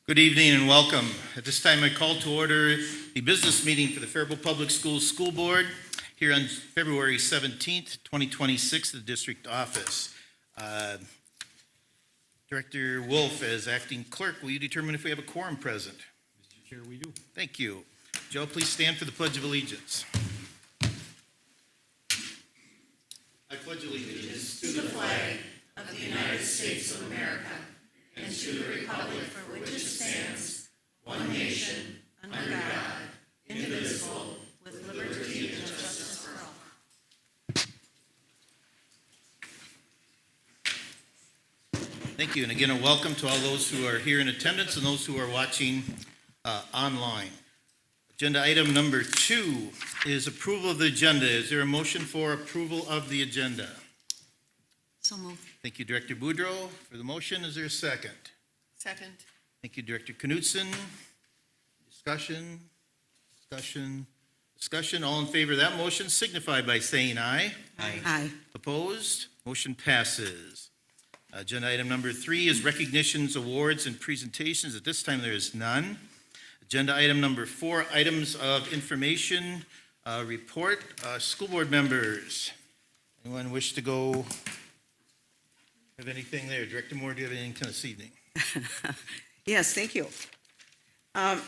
Good evening and welcome. At this time, I call to order the business meeting for the Faribault Public Schools School Board here on February 17th, 2026, at the district office. Director Wolf, as acting clerk, will you determine if we have a quorum present? Mr. Chair, we do. Thank you. Joe, please stand for the Pledge of Allegiance. I pledge allegiance to the flag of the United States of America and to the republic for which it stands, one nation, under God, indivisible, with liberty and justice for all. Thank you, and again, a welcome to all those who are here in attendance and those who are watching online. Agenda item number 2 is approval of the agenda. Is there a motion for approval of the agenda? So moved. Thank you, Director Boudreau, for the motion. Is there a second? Second. Thank you, Director Knudsen. Discussion. All in favor of that motion signify by saying aye. Aye. Opposed? Motion passes. Agenda item number 3 is recognitions, awards, and presentations. At this time, there is none. Agenda item number 4, items of information report. School board members, anyone wish to go? Have anything there? Director Moore, do you have anything this evening? Yes, thank you. I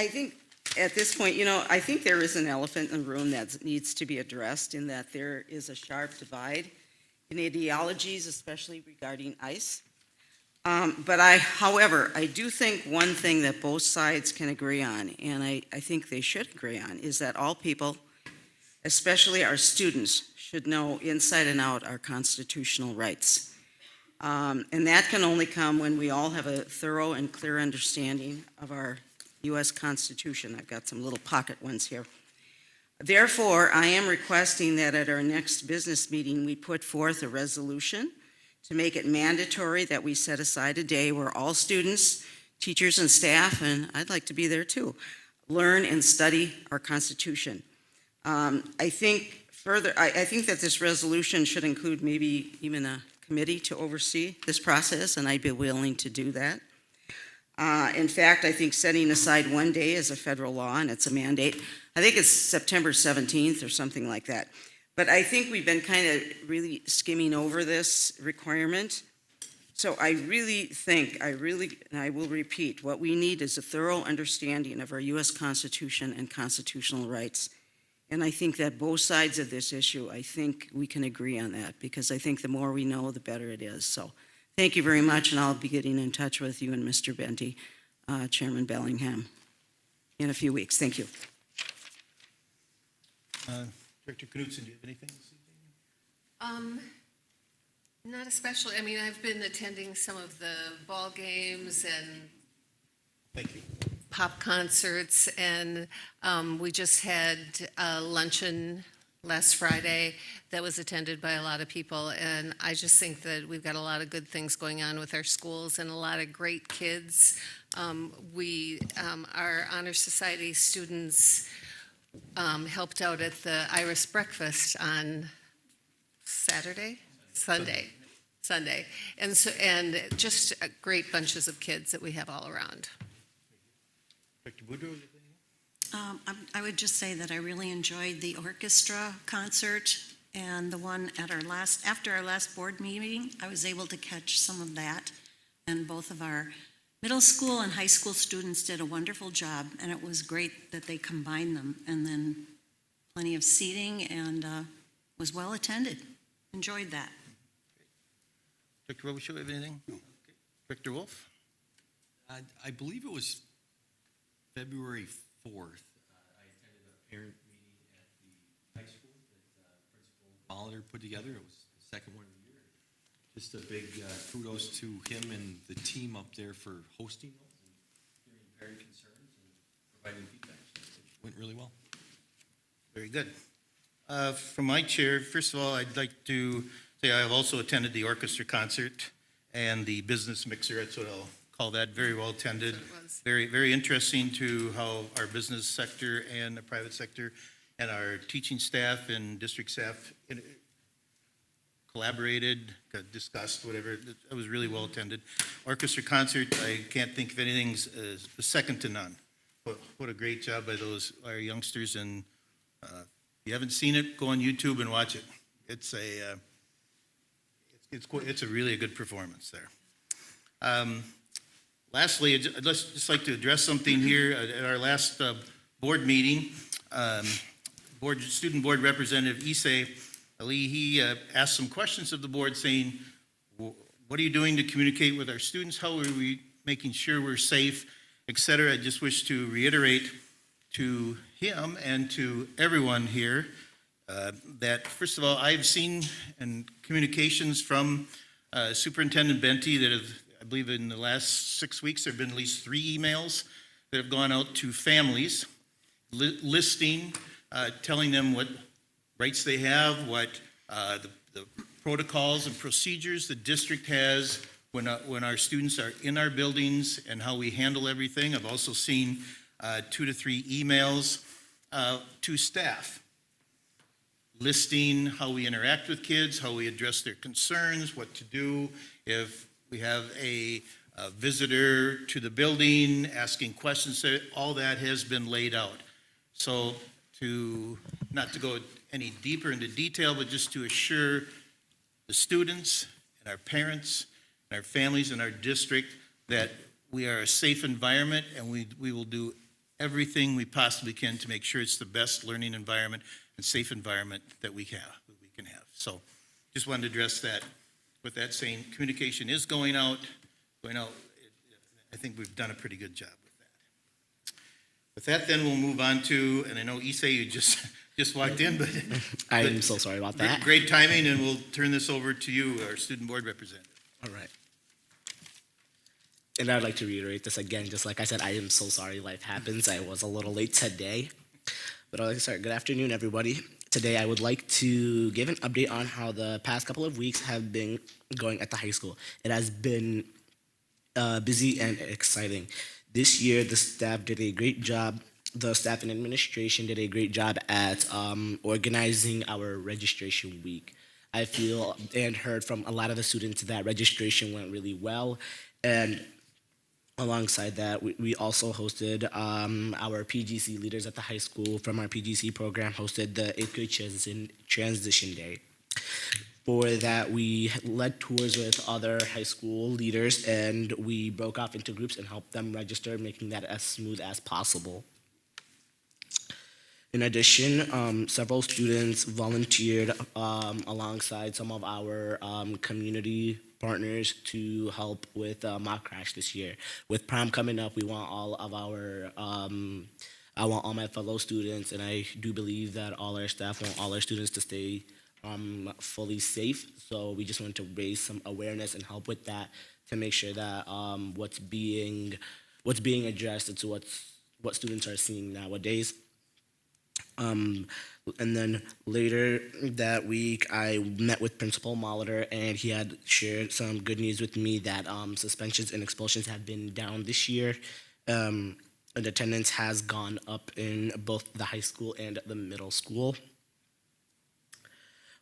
think at this point, I think there is an elephant in the room that needs to be addressed in that there is a sharp divide in ideologies, especially regarding ICE. However, I do think one thing that both sides can agree on, and I think they should agree on, is that all people, especially our students, should know inside and out our constitutional rights. And that can only come when we all have a thorough and clear understanding of our U.S. Constitution. I've got some little pocket ones here. Therefore, I am requesting that at our next business meeting, we put forth a resolution to make it mandatory that we set aside a day where all students, teachers, and staff, and I'd like to be there too, learn and study our Constitution. I think that this resolution should include maybe even a committee to oversee this process, and I'd be willing to do that. In fact, I think setting aside one day is a federal law, and it's a mandate. I think it's September 17th or something like that. But I think we've been kind of really skimming over this requirement. So I really think, and I will repeat, what we need is a thorough understanding of our U.S. Constitution and constitutional rights. And I think that both sides of this issue, I think we can agree on that, because I think the more we know, the better it is. So thank you very much, and I'll be getting in touch with you and Mr. Benty, Chairman Bellingham, in a few weeks. Thank you. Director Knudsen, do you have anything this evening? Not especially. I mean, I've been attending some of the ball games and Thank you. pop concerts, and we just had a luncheon last Friday that was attended by a lot of people, and I just think that we've got a lot of good things going on with our schools and a lot of great kids. Our Honor Society students helped out at the Iris Breakfast on Sunday, and just great bunches of kids that we have all around. Director Boudreau, do you have anything? I would just say that I really enjoyed the orchestra concert and the one at after our last board meeting. I was able to catch some of that, and both of our middle school and high school students did a wonderful job, and it was great that they combined them, and then plenty of seating, and was well attended. Enjoyed that. Director Robichaud, have anything? No. Okay. Director Wolf? I believe it was February 4th. I attended a parent meeting at the high school that Principal Molitor put together. It was the second one of the year. Just a big kudos to him and the team up there for hosting those and hearing parent concerns and providing feedback. So it went really well. Very good. From my chair, first of all, I'd like to say I have also attended the orchestra concert and the business mixer. That's what I'll call that. Very well attended. Very, very interesting to how our business sector and the private sector and our teaching staff and district staff collaborated, discussed, whatever. It was really well attended. Orchestra concert, I can't think of anything's second to none. What a great job by our youngsters, and if you haven't seen it, go on YouTube and watch it. It's a really a good performance there. Lastly, I'd just like to address something here at our last board meeting. Student Board Representative Issei Ali, he asked some questions of the board saying, what are you doing to communicate with our students? How are we making sure we're safe, et cetera? I just wish to reiterate to him and to everyone here that, first of all, I've seen communications from Superintendent Benty that have, I believe in the last 6 weeks, there have been at least 3 emails that have gone out to families listing, telling them what rights they have, what the protocols and procedures the district has when our students are in our buildings and how we handle everything. I've also seen 2 to 3 emails to staff listing how we interact with kids, how we address their concerns, what to do if we have a visitor to the building asking questions. All that has been laid out. So not to go any deeper into detail, but just to assure the students and our parents and our families and our district that we are a safe environment, and we will do everything we possibly can to make sure it's the best learning environment and safe environment that we can have. So just wanted to address that. With that saying, communication is going out. I think we've done a pretty good job with that. With that, then we'll move on to, and I know Issei, you just walked in, but I am so sorry about that. Great timing, and we'll turn this over to you, our student board representative. All right. And I'd like to reiterate this again, just like I said, I am so sorry life happens. I was a little late today. But I'd like to start. Good afternoon, everybody. Today, I would like to give an update on how the past couple of weeks have been going at the high school. It has been busy and exciting. This year, the staff did a great job. The staff and administration did a great job at organizing our registration week. I feel and heard from a lot of the students that registration went really well. And alongside that, we also hosted our PGC leaders at the high school from our PGC program hosted the 8th grade transition day. For that, we led tours with other high school leaders, and we broke off into groups and helped them register, making that as smooth as possible. In addition, several students volunteered alongside some of our community partners to help with mock crash this year. With prom coming up, we want all of I want all my fellow students, and I do believe that all our staff want all our students to stay fully safe. So we just want to raise some awareness and help with that to make sure that what's being addressed to what students are seeing nowadays. And then later that week, I met with Principal Molitor, and he had shared some good news with me that suspensions and expulsions have been down this year. And attendance has gone up in both the high school and the middle school.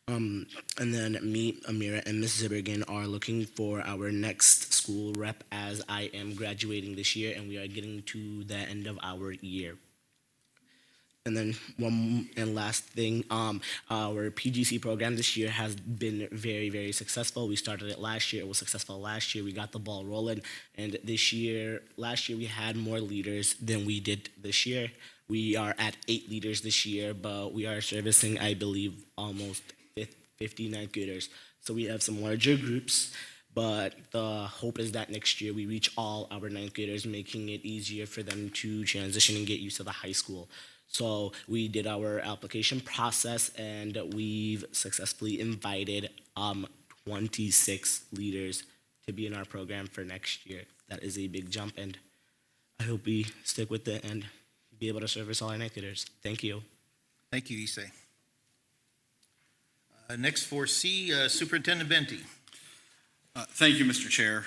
And then me, Amira, and Ms. Zimmergan are looking for our next school rep, as I am graduating this year, and we are getting to the end of our year. And then one and last thing, our PGC program this year has been very, very successful. We started it last year. It was successful last year. We got the ball rolling. And last year we had more leaders than we did this year. We are at 8 leaders this year, but we are servicing, I believe, almost 50 ninth graders. So we have some larger groups, but the hope is that next year we reach all our ninth graders, making it easier for them to transition and get used to the high school. So we did our application process, and we've successfully invited 26 leaders to be in our program for next year. That is a big jump, and I hope we stick with it and be able to service all our ninth graders. Thank you. Thank you, Issei. Next for C, Superintendent Benty. Thank you, Mr. Chair.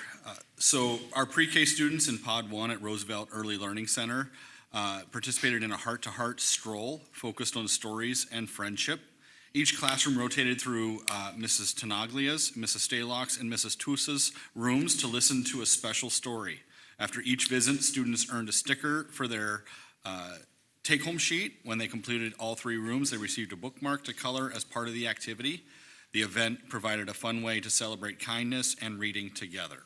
So our pre-K students in Pod 1 at Roosevelt Early Learning Center participated in a heart-to-heart stroll focused on stories and friendship. Each classroom rotated through Mrs. Tenaglia's, Mrs. Stalock's, and Mrs. Tusa's rooms to listen to a special story. After each visit, students earned a sticker for their take-home sheet. When they completed all 3 rooms, they received a bookmark to color as part of the activity. The event provided a fun way to celebrate kindness and reading together.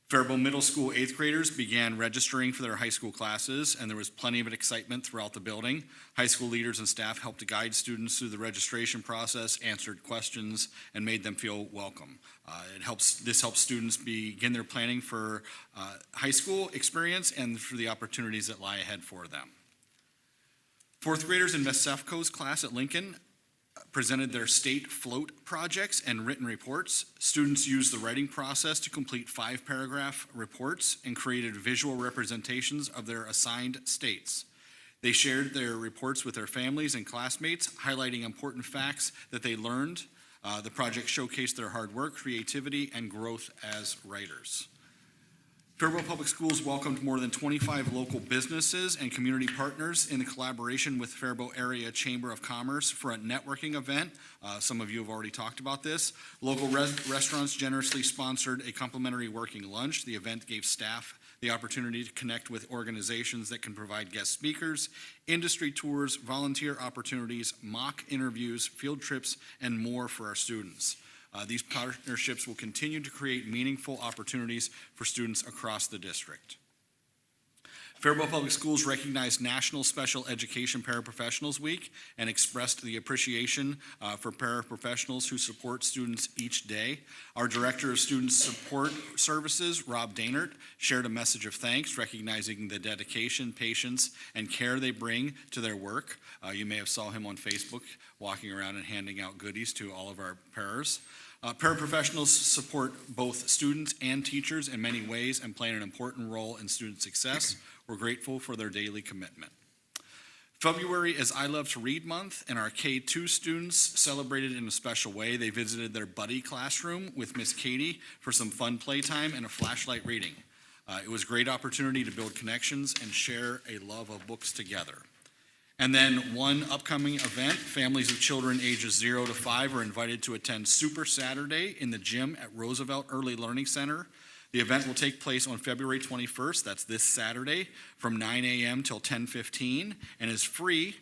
Faribault Middle School 8th graders began registering for their high school classes, and there was plenty of excitement throughout the building. High school leaders and staff helped to guide students through the registration process, answered questions, and made them feel welcome. This helps students begin their planning for high school experience and for the opportunities that lie ahead for them. 4th graders in Ms. Sefco's class at Lincoln presented their state float projects and written reports. Students used the writing process to complete 5-paragraph reports and created visual representations of their assigned states. They shared their reports with their families and classmates, highlighting important facts that they learned. The project showcased their hard work, creativity, and growth as writers. Faribault Public Schools welcomed more than 25 local businesses and community partners in the collaboration with Faribault Area Chamber of Commerce for a networking event. Some of you have already talked about this. Local restaurants generously sponsored a complimentary working lunch. The event gave staff the opportunity to connect with organizations that can provide guest speakers, industry tours, volunteer opportunities, mock interviews, field trips, and more for our students. These partnerships will continue to create meaningful opportunities for students across the district. Faribault Public Schools recognized National Special Education Paraprofessionals Week and expressed the appreciation for paraprofessionals who support students each day. Our Director of Student Support Services, Rob Dainert, shared a message of thanks, recognizing the dedication, patience, and care they bring to their work. You may have saw him on Facebook walking around and handing out goodies to all of our paras. Paraprofessionals support both students and teachers in many ways and play an important role in student success. We're grateful for their daily commitment. February is I Love to Read Month, and our K-2 students celebrated in a special way. They visited their buddy classroom with Miss Katie for some fun playtime and a flashlight reading. It was a great opportunity to build connections and share a love of books together. And then one upcoming event, families of children ages 0 to 5 are invited to attend Super Saturday in the gym at Roosevelt Early Learning Center. The event will take place on February 21st, that's this Saturday, from 9 a.m. till 10:15, and is free.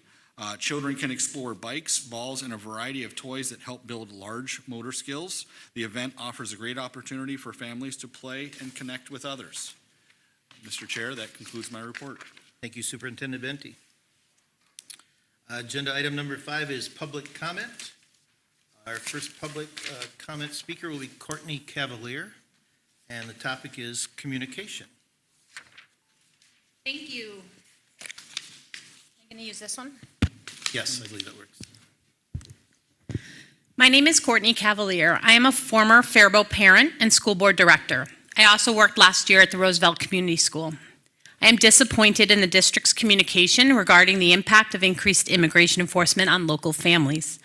Children can explore bikes, balls, and a variety of toys that help build large motor skills. The event offers a great opportunity for families to play and connect with others. Mr. Chair, that concludes my report. Thank you, Superintendent Benty. Agenda item number 5 is public comment. Our first public comment speaker will be Courtney Cavalier, and the topic is communication. Thank you. I'm going to use this one. Yes, I believe that works. My name is Courtney Cavalier. I am a former Faribault parent and school board director. I also worked last year at the Roosevelt Community School. I am disappointed in the district's communication regarding the impact of increased immigration enforcement on local families.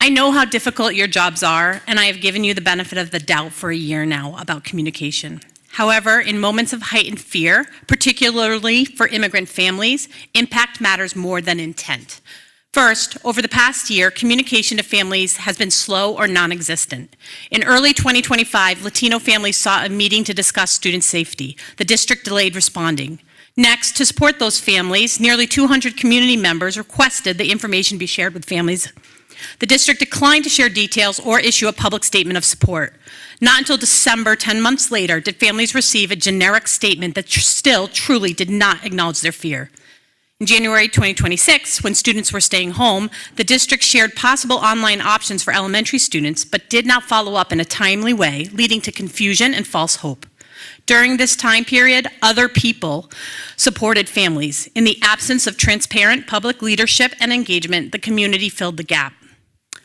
I know how difficult your jobs are, and I have given you the benefit of the doubt for a year now about communication. However, in moments of heightened fear, particularly for immigrant families, impact matters more than intent. First, over the past year, communication to families has been slow or non-existent. In early 2025, Latino families sought a meeting to discuss student safety. The district delayed responding. Next, to support those families, nearly 200 community members requested the information be shared with families. The district declined to share details or issue a public statement of support. Not until December, 10 months later, did families receive a generic statement that still truly did not acknowledge their fear. In January 2026, when students were staying home, the district shared possible online options for elementary students, but did not follow up in a timely way, leading to confusion and false hope. During this time period, other people supported families. In the absence of transparent public leadership and engagement, the community filled the gap.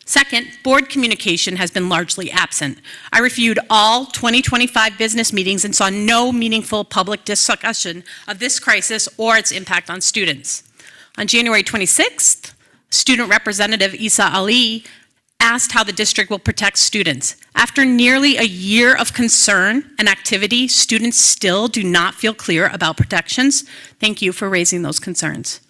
Second, board communication has been largely absent. I reviewed all 2025 business meetings and saw no meaningful public discussion of this crisis or its impact on students. On January 26th, student representative Isa Ali asked how the district will protect students. After nearly a year of concern and activity, students still do not feel clear about protections. Thank you for raising those concerns.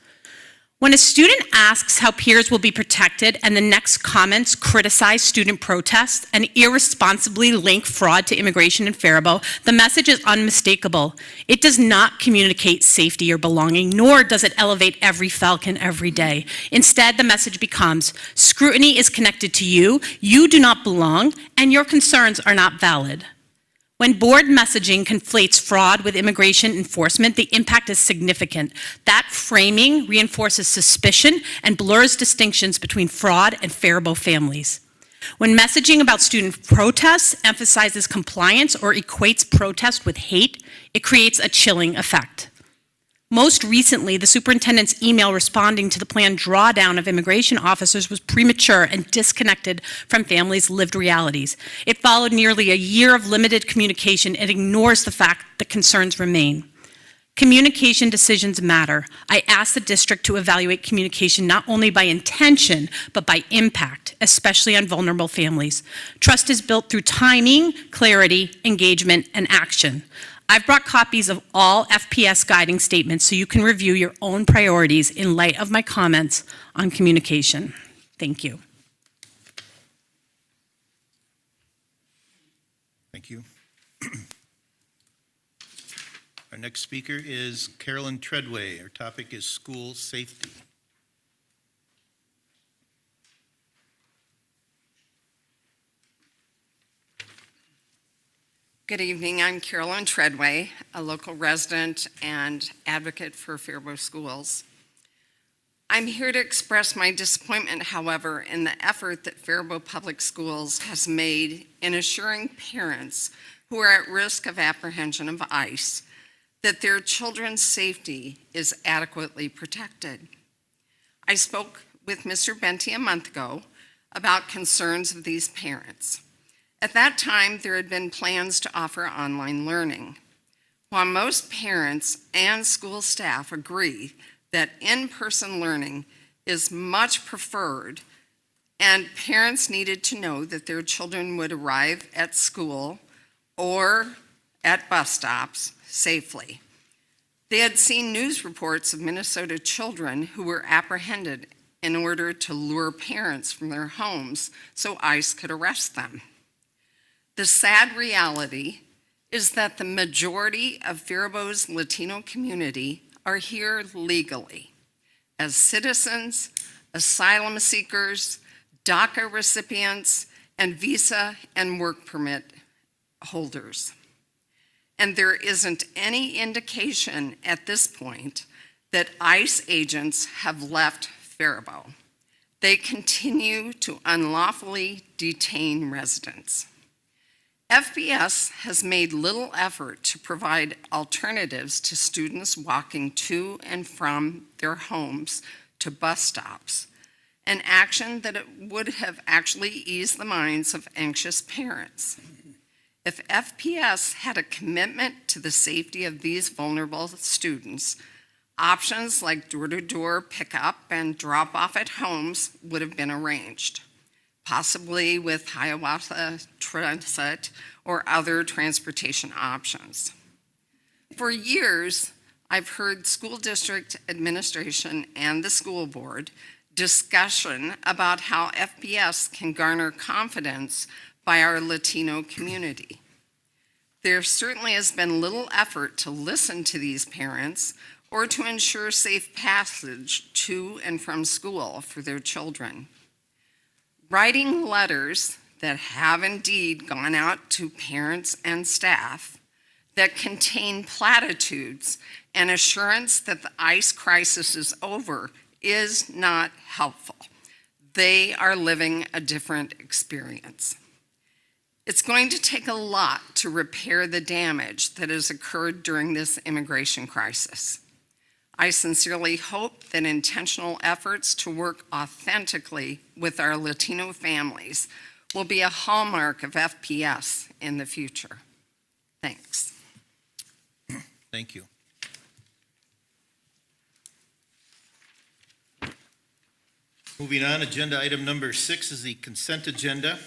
When a student asks how peers will be protected and the next comments criticize student protests and irresponsibly link fraud to immigration in Faribault, the message is unmistakable. It does not communicate safety or belonging, nor does it elevate every Falcon every day. Instead, the message becomes, scrutiny is connected to you, you do not belong, and your concerns are not valid. When board messaging conflates fraud with immigration enforcement, the impact is significant. That framing reinforces suspicion and blurs distinctions between fraud and Faribault families. When messaging about student protests emphasizes compliance or equates protest with hate, it creates a chilling effect. Most recently, the superintendent's email responding to the planned drawdown of immigration officers was premature and disconnected from families' lived realities. It followed nearly a year of limited communication and ignores the fact that concerns remain. Communication decisions matter. I ask the district to evaluate communication not only by intention, but by impact, especially on vulnerable families. Trust is built through timing, clarity, engagement, and action. I've brought copies of all FPS guiding statements so you can review your own priorities in light of my comments on communication. Thank you. Thank you. Our next speaker is Carolyn Treadway. Our topic is school safety. Good evening. I'm Carolyn Treadway, a local resident and advocate for Faribault schools. I'm here to express my disappointment, however, in the effort that Faribault Public Schools has made in assuring parents who are at risk of apprehension of ICE that their children's safety is adequately protected. I spoke with Mr. Benty a month ago about concerns of these parents. At that time, there had been plans to offer online learning. While most parents and school staff agree that in-person learning is much preferred, and parents needed to know that their children would arrive at school or at bus stops safely. They had seen news reports of Minnesota children who were apprehended in order to lure parents from their homes so ICE could arrest them. The sad reality is that the majority of Faribault's Latino community are here legally as citizens, asylum seekers, DACA recipients, and visa and work permit holders. And there isn't any indication at this point that ICE agents have left Faribault. They continue to unlawfully detain residents. FBS has made little effort to provide alternatives to students walking to and from their homes to bus stops, an action that it would have actually eased the minds of anxious parents. If FPS had a commitment to the safety of these vulnerable students, options like door-to-door pickup and drop-off at homes would have been arranged, possibly with Hiawatha Transit or other transportation options. For years, I've heard school district administration and the school board discussion about how FPS can garner confidence by our Latino community. There certainly has been little effort to listen to these parents or to ensure safe passage to and from school for their children. Writing letters that have indeed gone out to parents and staff that contain platitudes and assurance that the ICE crisis is over is not helpful. They are living a different experience. It's going to take a lot to repair the damage that has occurred during this immigration crisis. I sincerely hope that intentional efforts to work authentically with our Latino families will be a hallmark of FPS in the future. Thanks. Thank you. Moving on, agenda item number 6 is the consent agenda.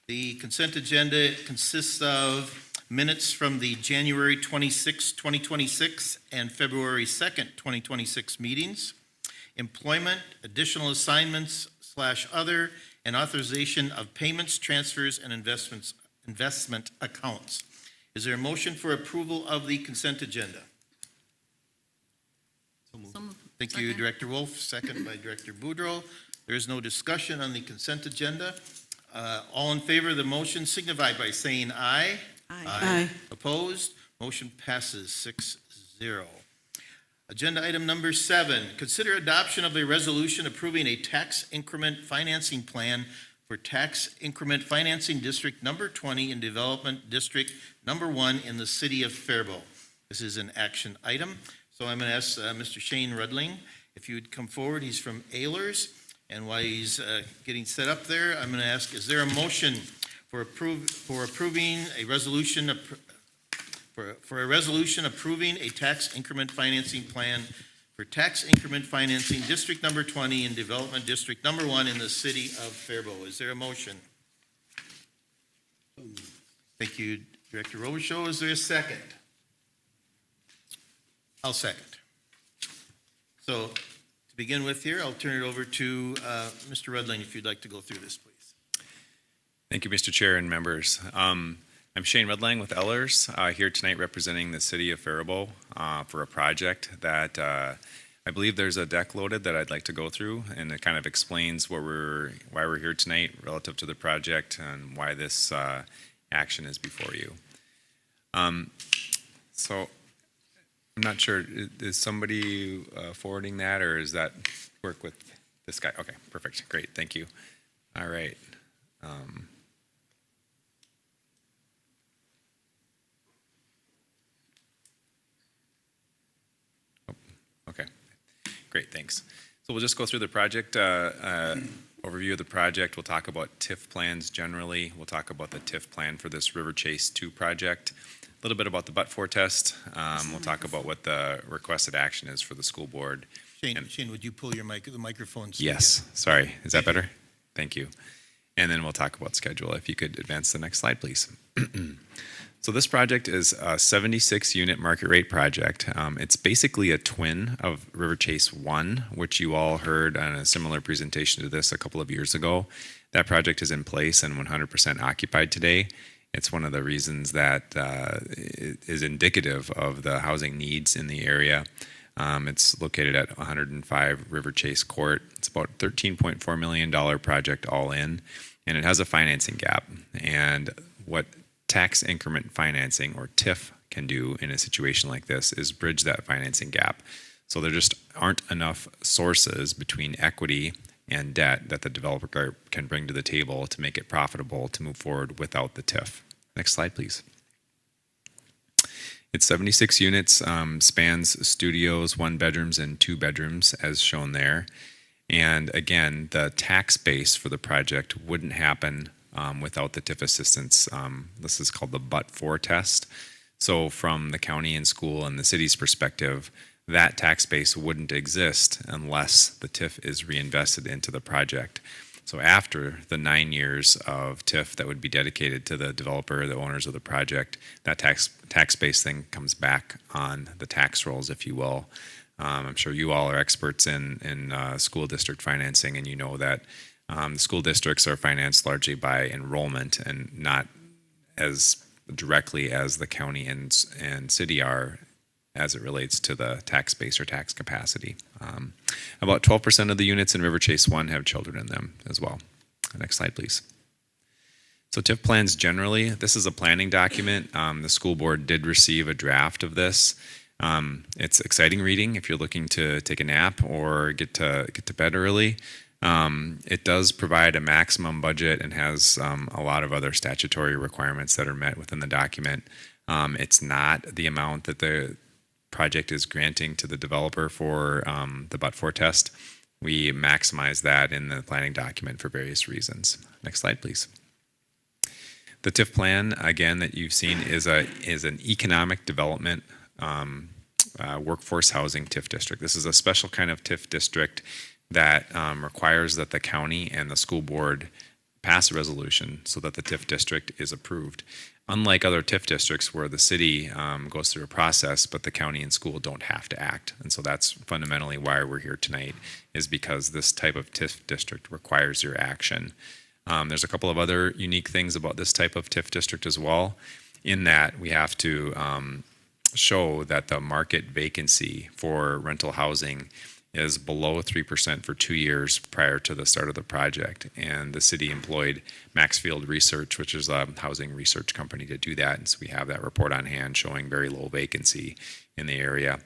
The consent agenda consists of minutes from the January 26, 2026 and February 2nd, 2026 meetings, employment, additional assignments / other, and authorization of payments, transfers, and investment accounts. Is there a motion for approval of the consent agenda? Thank you, Second. Director Wolf, second by Director Boudreau. There is no discussion on the consent agenda. All in favor of the motion signify by saying aye. Aye. Opposed? Motion passes 6-0. Agenda item number 7, consider adoption of a resolution approving a tax increment financing plan for Tax Increment Financing District Number 20 and Development District Number 1 in the city of Faribault. This is an action item. So I'm going to ask Mr. Shane Rudling if you would come forward. He's from Ehlers. And while he's getting set up there, I'm going to ask, is there a motion for approving a resolution for a resolution approving a tax increment financing plan for Tax Increment Financing District Number 20 and Development District Number 1 in the city of Faribault? Is there a motion? Thank you, Director Robichaud. Is there a second? I'll second. So to begin with here, I'll turn it over to Mr. Rudling, if you'd like to go through this, please. Thank you, Mr. Chair and members. I'm Shane Rudling with Ehlers, here tonight representing the city of Faribault for a project that I believe there's a deck loaded that I'd like to go through, and it kind of explains why we're here tonight relative to the project and why this action is before you. So I'm not sure, is somebody forwarding that, or is that work with this guy? Okay, perfect, great, thank you. All right. Okay, great, thanks. So we'll just go through the project, overview of the project. We'll talk about TIF plans generally. We'll talk about the TIF plan for this River Chase 2 project. A little bit about the but-for test. We'll talk about what the requested action is for the school board. Shane, would you pull the microphone? Yes, sorry, is that better? Thank you. And then we'll talk about schedule. If you could advance the next slide, please. So this project is a 76-unit market rate project. It's basically a twin of River Chase 1, which you all heard on a similar presentation to this a couple of years ago. That project is in place and 100% occupied today. It's one of the reasons that is indicative of the housing needs in the area. It's located at 105 River Chase Court. It's about a $13.4 million project all in, and it has a financing gap. And what tax increment financing, or TIF, can do in a situation like this is bridge that financing gap. So there just aren't enough sources between equity and debt that the developer can bring to the table to make it profitable to move forward without the TIF. Next slide, please. It's 76 units, spans studios, 1 bedrooms, and 2 bedrooms, as shown there. And again, the tax base for the project wouldn't happen without the TIF assistance. This is called the but-for test. So from the county and school and the city's perspective, that tax base wouldn't exist unless the TIF is reinvested into the project. So after the 9 years of TIF that would be dedicated to the developer, the owners of the project, that tax base thing comes back on the tax rolls, if you will. I'm sure you all are experts in school district financing, and you know that the school districts are financed largely by enrollment and not as directly as the county and city are as it relates to the tax base or tax capacity. About 12% of the units in River Chase 1 have children in them as well. Next slide, please. So TIF plans generally, this is a planning document. The school board did receive a draft of this. It's exciting reading if you're looking to take a nap or get to bed early. It does provide a maximum budget and has a lot of other statutory requirements that are met within the document. It's not the amount that the project is granting to the developer for the but-for test. We maximize that in the planning document for various reasons. Next slide, please. The TIF plan, again, that you've seen is an economic development workforce housing TIF district. This is a special kind of TIF district that requires that the county and the school board pass a resolution so that the TIF district is approved. unlike other TIF districts where the city goes through a process, but the county and school don't have to act. And so that's fundamentally why we're here tonight, is because this type of TIF district requires your action. There's a couple of other unique things about this type of TIF district as well, in that we have to show that the market vacancy for rental housing is below 3% for 2 years prior to the start of the project. And the city employed Maxfield Research, which is a housing research company, to do that. And so we have that report on hand showing very low vacancy in the area.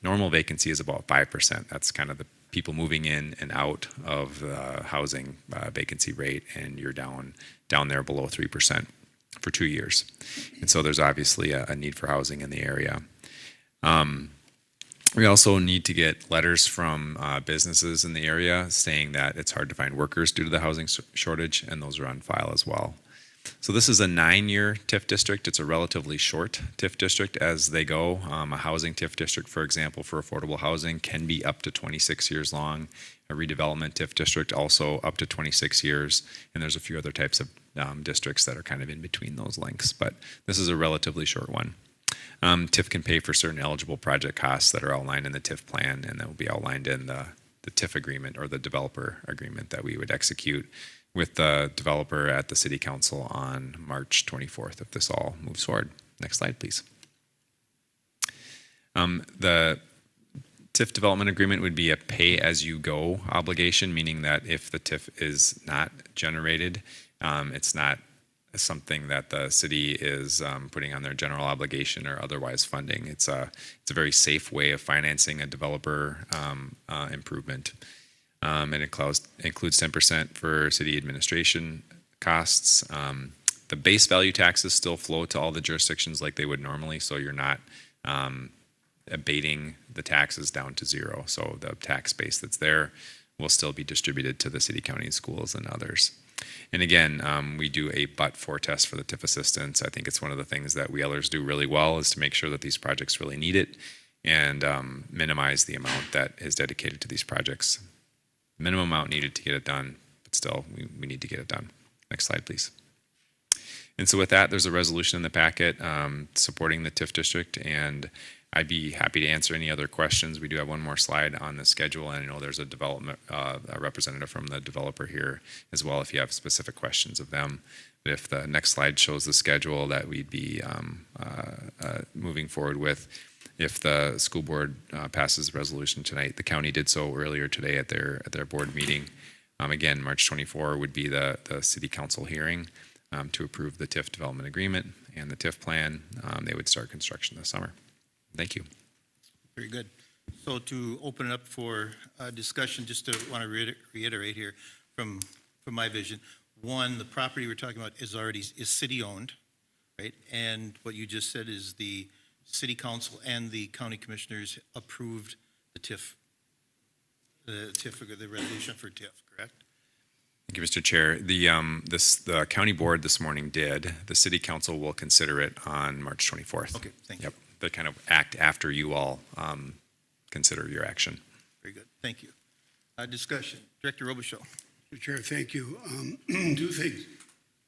Normal vacancy is about 5%. That's kind of the people moving in and out of the housing vacancy rate, and you're down there below 3% for 2 years. And so there's obviously a need for housing in the area. We also need to get letters from businesses in the area saying that it's hard to find workers due to the housing shortage, and those are on file as well. So this is a 9-year TIF district. It's a relatively short TIF district as they go. A housing TIF district, for example, for affordable housing can be up to 26 years long. A redevelopment TIF district also up to 26 years. And there's a few other types of districts that are kind of in between those lengths, but this is a relatively short one. TIF can pay for certain eligible project costs that are outlined in the TIF plan, and that will be outlined in the TIF agreement or the developer agreement that we would execute with the developer at the city council on March 24th if this all moves forward. Next slide, please. The TIF development agreement would be a pay-as-you-go obligation, meaning that if the TIF is not generated, it's not something that the city is putting on their general obligation or otherwise funding. It's a very safe way of financing a developer improvement. It includes 10% for city administration costs. The base value taxes still flow to all the jurisdictions like they would normally, so you're not abating the taxes down to zero. So the tax base that's there will still be distributed to the city, county, schools, and others. And again, we do a but-for test for the TIF assistance. I think it's one of the things that we others do really well, is to make sure that these projects really need it and minimize the amount that is dedicated to these projects. Minimum amount needed to get it done, but still, we need to get it done. Next slide, please. And so with that, there's a resolution in the packet supporting the TIF district, and I'd be happy to answer any other questions. We do have one more slide on the schedule, and I know there's a representative from the developer here as well if you have specific questions of them. But if the next slide shows the schedule that we'd be moving forward with, if the school board passes the resolution tonight, the county did so earlier today at their board meeting. Again, March 24 would be the city council hearing to approve the TIF development agreement and the TIF plan. They would start construction this summer. Thank you. Very good. So to open it up for discussion, just to want to reiterate here from my vision. One, the property we're talking about is city-owned, right? And what you just said is the city council and the county commissioners approved the TIF, the resolution for TIF, correct? Thank you, Mr. Chair. The county board this morning did. The city council will consider it on March 24th. Okay, thank you. Yep. They kind of act after you all consider your action. Very good, thank you. Discussion, Director Robichaud. Mr. Chair, thank you. 2 things.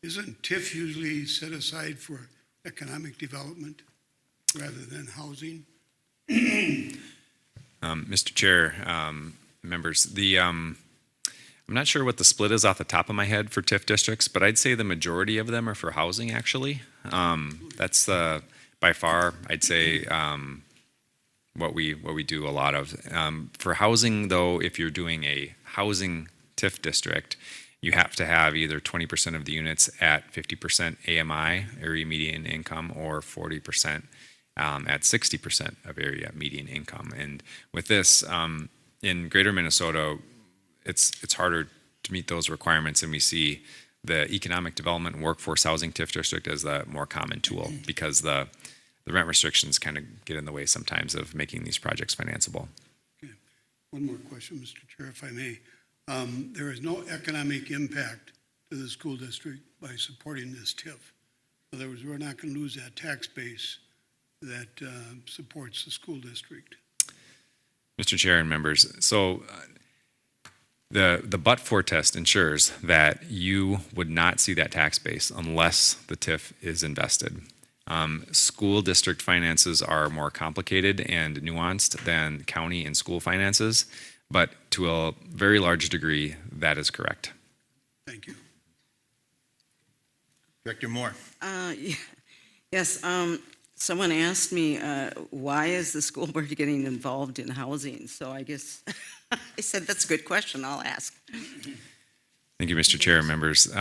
Isn't TIF usually set aside for economic development rather than housing? Mr. Chair, members, I'm not sure what the split is off the top of my head for TIF districts, but I'd say the majority of them are for housing, actually. That's by far, I'd say, what we do a lot of. For housing, though, if you're doing a housing TIF district, you have to have either 20% of the units at 50% AMI, area median income, or 40% at 60% of area median income. And with this, in greater Minnesota, it's harder to meet those requirements, and we see the economic development and workforce housing TIF district as the more common tool because the rent restrictions kind of get in the way sometimes of making these projects financeable. Okay. One more question, Mr. Chair, if I may. There is no economic impact to the school district by supporting this TIF. In other words, we're not going to lose that tax base that supports the school district. Mr. Chair and members, so The but-for test ensures that you would not see that tax base unless the TIF is invested. School district finances are more complicated and nuanced than county and school finances, but to a very large degree, that is correct. Thank you. Director Moore. Yes, someone asked me, why is the school board getting involved in housing? So I guess, I said, that's a good question, I'll ask. Thank you, Mr. Chair, members.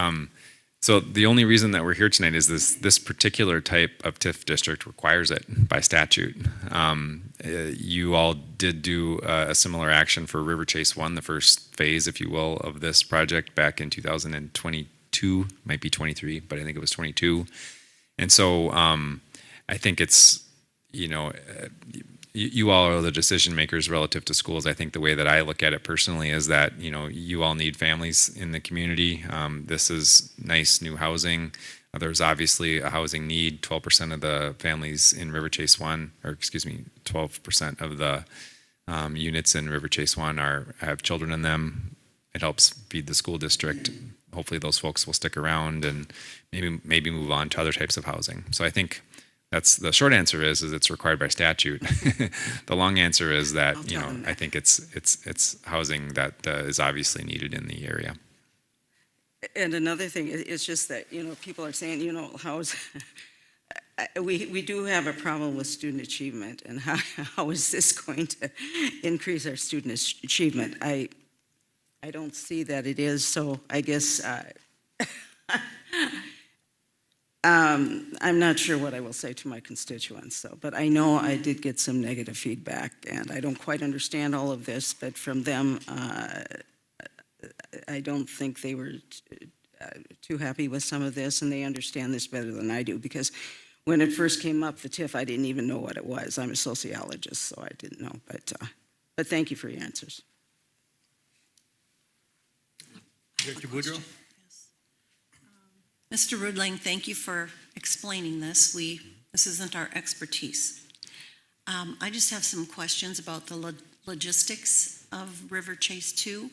So the only reason that we're here tonight is this particular type of TIF district requires it by statute. You all did do a similar action for River Chase 1, the first phase, if you will, of this project back in 2022, might be 23, but I think it was 22. And so I think it's, you all are the decision makers relative to schools. I think the way that I look at it personally is that, you all need families in the community. This is nice new housing. There's obviously a housing need. 12% of the families in River Chase 1, 12% of the units in River Chase 1 have children in them. It helps feed the school district. Hopefully those folks will stick around and maybe move on to other types of housing. So I think that's the short answer is it's required by statute. The long answer is that, I think it's housing that is obviously needed in the area. And another thing is just that, people are saying, we do have a problem with student achievement, and how is this going to increase our student achievement? I don't see that it is, so I guess I'm not sure what I will say to my constituents, but I know I did get some negative feedback, and I don't quite understand all of this, but from them, I don't think they were too happy with some of this, and they understand this better than I do, because when it first came up, the TIF, I didn't even know what it was. I'm a sociologist, so I didn't know, but thank you for your answers. Director Woodrow. Mr. Rudling, thank you for explaining this. This isn't our expertise. I just have some questions about the logistics of River Chase 2.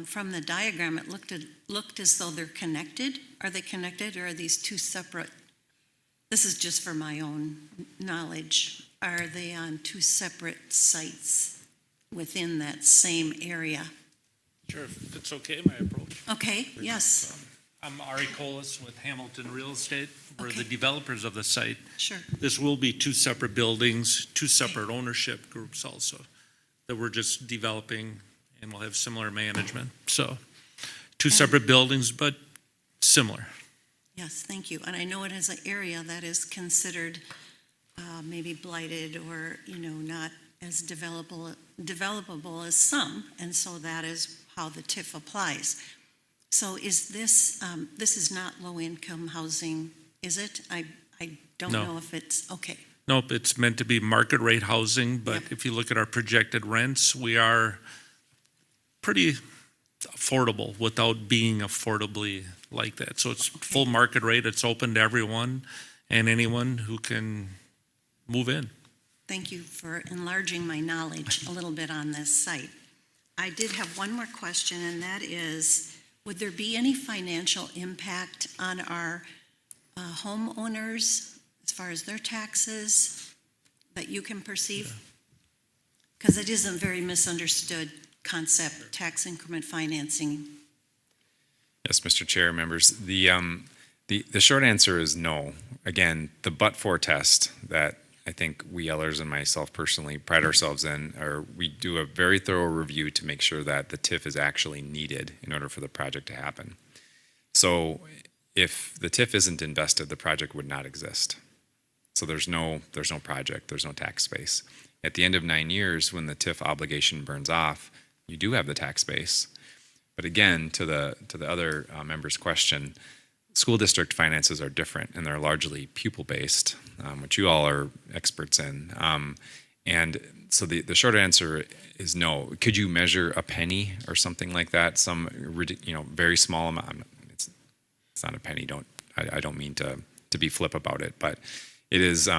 From the diagram, it looked as though they're connected. Are they connected, or are these two separate? This is just for my own knowledge. Are they on two separate sites within that same area? Sure, if it's okay, my approach. Okay, yes, I'm Ari Colas with Hamilton Real Estate. We're Okay. the developers of the site. sure. This will be two separate buildings, two separate ownership groups also, that we're just developing, and we'll have similar management. So, two separate buildings, but similar. Yes, thank you. And I know it is an area that is considered maybe blighted or, not as developable as some, and so that is how the TIF applies. So is this is not low-income housing, is it? I don't No. know if it's, okay, Nope, it's meant to be market rate housing, but Yep. if you look at our projected rents, we are pretty affordable without being affordably like that. So it's full market rate, it's open to everyone and anyone who can move in. thank you for enlarging my knowledge a little bit on this site. I did have one more question, and that is, would there be any financial impact on our homeowners as far as their taxes that you can perceive? Because it is a very misunderstood concept, tax increment financing. Yes, Mr. Chair, members. The short answer is no. Again, the but-for test that I think we Yellers and myself personally pride ourselves in, or we do a very thorough review to make sure that the TIF is actually needed in order for the project to happen. So if the TIF isn't invested, the project would not exist. So there's no project, there's no tax base. At the end of 9 years, when the TIF obligation burns off, you do have the tax base. But again, to the other member's question, school district finances are different, and they're largely pupil-based, which you all are experts in. And so the short answer is no. Could you measure a penny or something like that? Some very small amount. It's not a penny. I don't mean to be flip about it, but it is.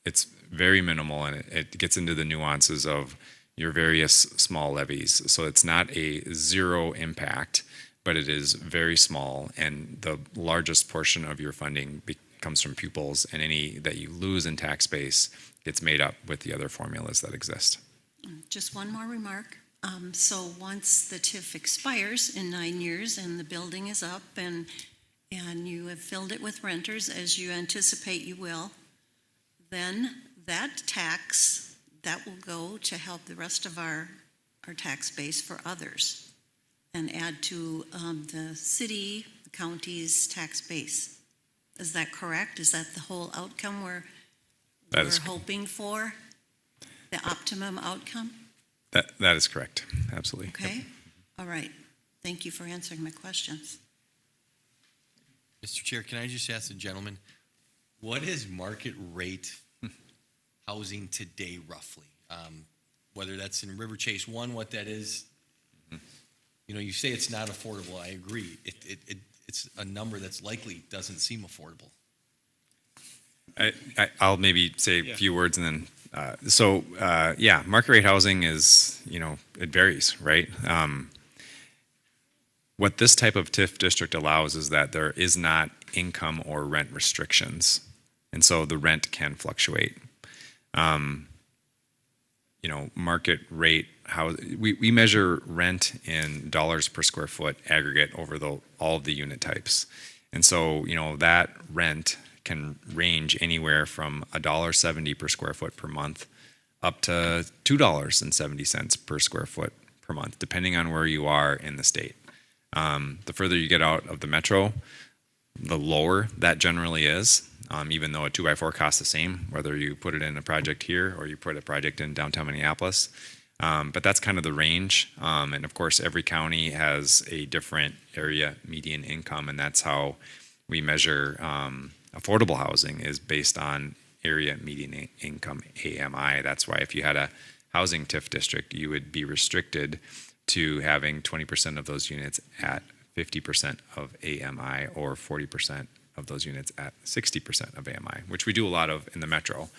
It's very minimal, and it gets into the nuances of your various small levies. So it's not a zero impact, but it is very small, and the largest portion of your funding comes from pupils, and any that you lose in tax base gets made up with the other formulas that exist. Just one more remark. So once the TIF expires in 9 years and the building is up and you have filled it with renters, as you anticipate you will, then that tax, that will go to help the rest of our tax base for others and add to the city, the county's tax base. Is that correct? Is that the whole outcome we're hoping for? The optimum outcome? That is correct. Absolutely. Okay. Yep. All right. Thank you for answering my questions. Mr. Chair, can I just ask the gentleman, what is market rate housing today roughly? Whether that's in River Chase 1, what that is. You know, you say it's not affordable. I agree. It's a number that's likely doesn't seem affordable. I'll maybe say a few words and then, market rate housing is, it varies, right? What this type of TIF district allows is that there is not income or rent restrictions. And so the rent can fluctuate. Market rate, we measure rent in dollars per square foot aggregate over all of the unit types. And so, that rent can range anywhere from $1.70 per square foot per month up to $2.70 per square foot per month, depending on where you are in the state. The further you get out of the metro, the lower that generally is, even though a 2x4 costs the same, whether you put it in a project here or you put a project in downtown Minneapolis. But that's kind of the range. And of course, every county has a different area median income, and that's how we measure affordable housing is based on area median income, AMI. That's why if you had a housing TIF district, you would be restricted to having 20% of those units at 50% of AMI or 40% of those units at 60% of AMI, which we do a lot of in the metro.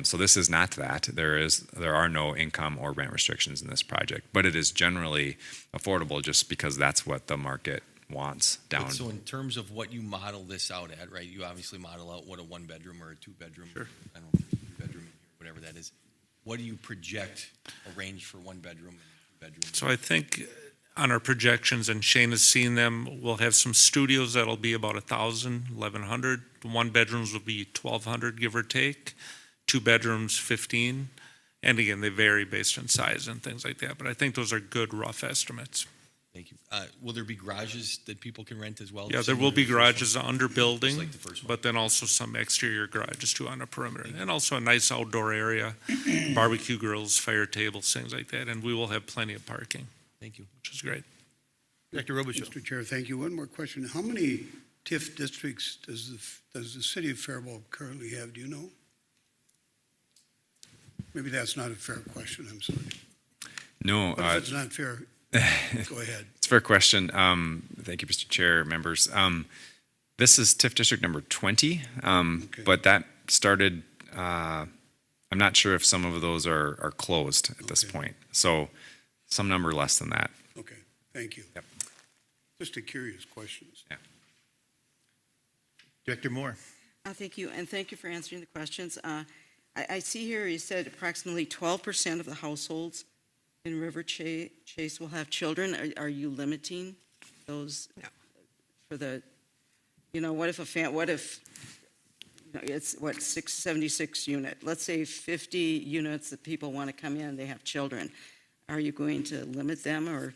So this is not that. There are no income or rent restrictions in this project, but it is generally affordable just because that's what the market wants down. So in terms of what you model this out at, right, you obviously model out what a 1-bedroom or a 2-bedroom, Sure. I don't know, 3-bedroom, whatever that is. What do you project a range for 1-bedroom and 2-bedroom? So I think on our projections, and Shane has seen them, we'll have some studios that'll be about 1,000, 1,100. 1-bedrooms will be 1,200, give or take. 2 bedrooms, 15. And again, they vary based on size and things like that. But I think those are good rough estimates. Thank you. Will there be garages that people can rent as well? Yeah, there will be Similar to the first garages under Just building, like the first one. but then also some exterior garages too on the perimeter. And also a nice outdoor area, barbecue grills, fire tables, things like that. And we will have plenty of parking, Thank you. which is great. Dr. Robichaud. Mr. Chair, thank you. One more question. How many TIF districts does the city of Faribault currently have? Do you know? Maybe that's not a fair question. I'm sorry. No, But if it's not fair, go ahead. it's a fair question. Thank you, Mr. Chair, members. This is TIF district number 20, but that started, I'm not sure if some of those are closed at this point. So some number less than that. Okay, thank you. Yep. Just a curious question. Director Moore. Thank you, and thank you for answering the questions. I see here you said approximately 12% of the households in River Chase will have children. Are you limiting those? No. For the, what if it's 676 unit? Let's say 50 units that people want to come in, they have children. Are you going to limit them, or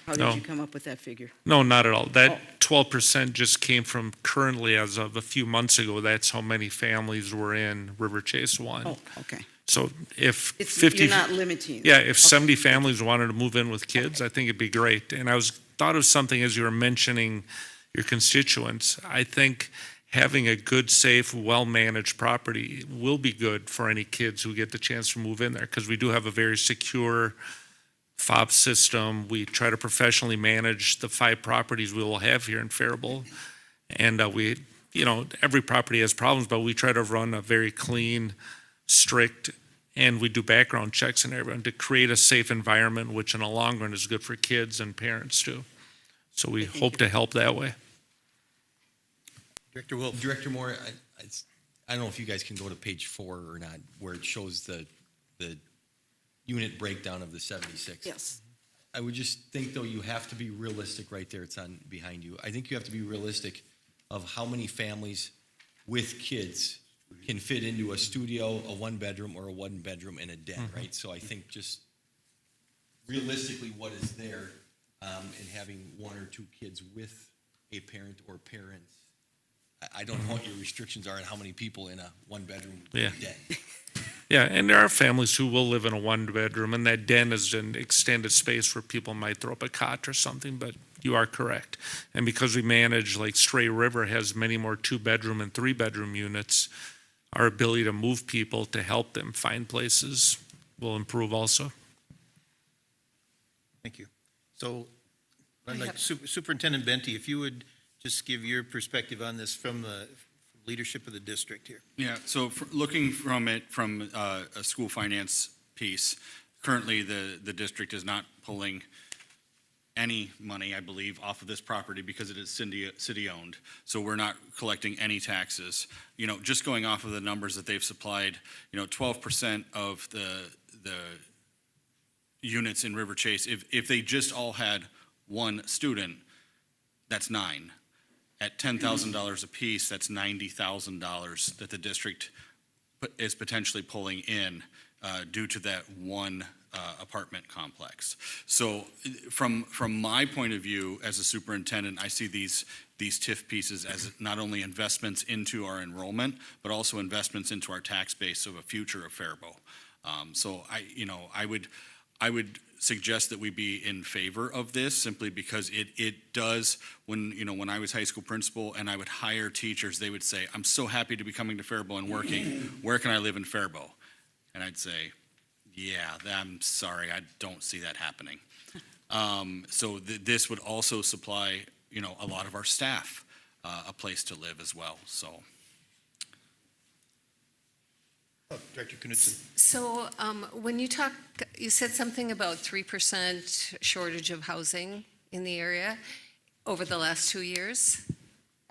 how did No. you come up with that figure? No, not at all. That 12% just came from currently as of a few months ago. That's how many families were in River Chase 1. Oh, okay. So if It's, 50, you're not limiting. yeah, if 70 families wanted to move in with kids, I think it'd be great. And I thought of something as you were mentioning your constituents. I think having a good, safe, well-managed property will be good for any kids who get the chance to move in there, because we do have a very secure fob system. We try to professionally manage the 5 properties we will have here in Faribault. And every property has problems, but we try to run a very clean, strict, and we do background checks and everyone to create a safe environment, which in the long run is good for kids and parents too. So we hope to help that way. Director Wolf. Director Moore, I don't know if you guys can go to page 4 or not, where it shows the unit breakdown of the 76. Yes. I would just think, though, you have to be realistic right there. It's on behind you. I think you have to be realistic of how many families with kids can fit into a studio, a one-bedroom, or a one-bedroom and a den, right? So I think just realistically what is there, and having 1 or 2 kids with a parent or parents. I don't know what your restrictions are on how many people in a one-bedroom Yeah. den. Yeah, and there are families who will live in a one-bedroom, and that den is an extended space where people might throw up a cot or something, but you are correct. And because we manage, like Stray River has many more 2-bedroom and 3-bedroom units, our ability to move people to help them find places will improve also. Thank you. So, I'd I like have- Superintendent Benty, if you would just give your perspective on this from the leadership of the district here. Yeah, so looking from it from a school finance piece, currently the district is not pulling any money, I believe, off of this property because it is city-owned. So we're not collecting any taxes. You know, just going off of the numbers that they've supplied, 12% of the units in River Chase, if they just all had one student, that's 9. At $10,000 apiece, that's $90,000 that the district is potentially pulling in due to that one apartment complex. So from my point of view as a superintendent, I see these TIF pieces as not only investments into our enrollment, but also investments into our tax base of a future of Faribault. So I would suggest that we be in favor of this simply because it does, when I was high school principal and I would hire teachers, they would say, I'm so happy to be coming to Faribault and working. Where can I live in Faribault? And I'd say, yeah, I'm sorry, I don't see that happening. So this would also supply, a lot of our staff a place to live as well, so. Director Knudsen. So when you said something about 3% shortage of housing in the area over the last 2 years.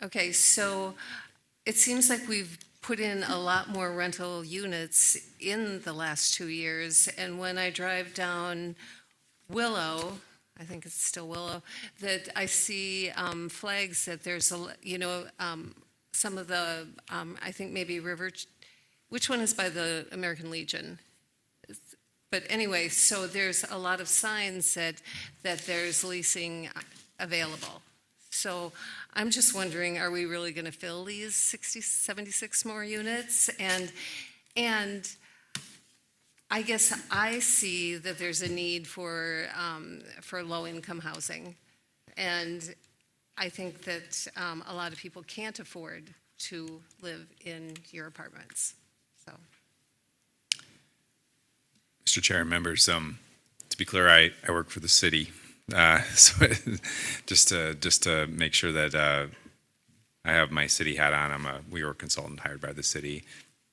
Okay, so it seems like we've put in a lot more rental units in the last 2 years. And when I drive down Willow, I think it's still Willow, that I see flags that there's, some of the, I think maybe which one is by the American Legion? But anyway, so there's a lot of signs that there's leasing available. So I'm just wondering, are we really going to fill these 76 more units? And I guess I see that there's a need for low-income housing. And I think that a lot of people can't afford to live in your apartments. So. Mr. Chair and members, to be clear, I work for the city. So just to make sure that I have my city hat on, I'm a WeWork consultant hired by the city.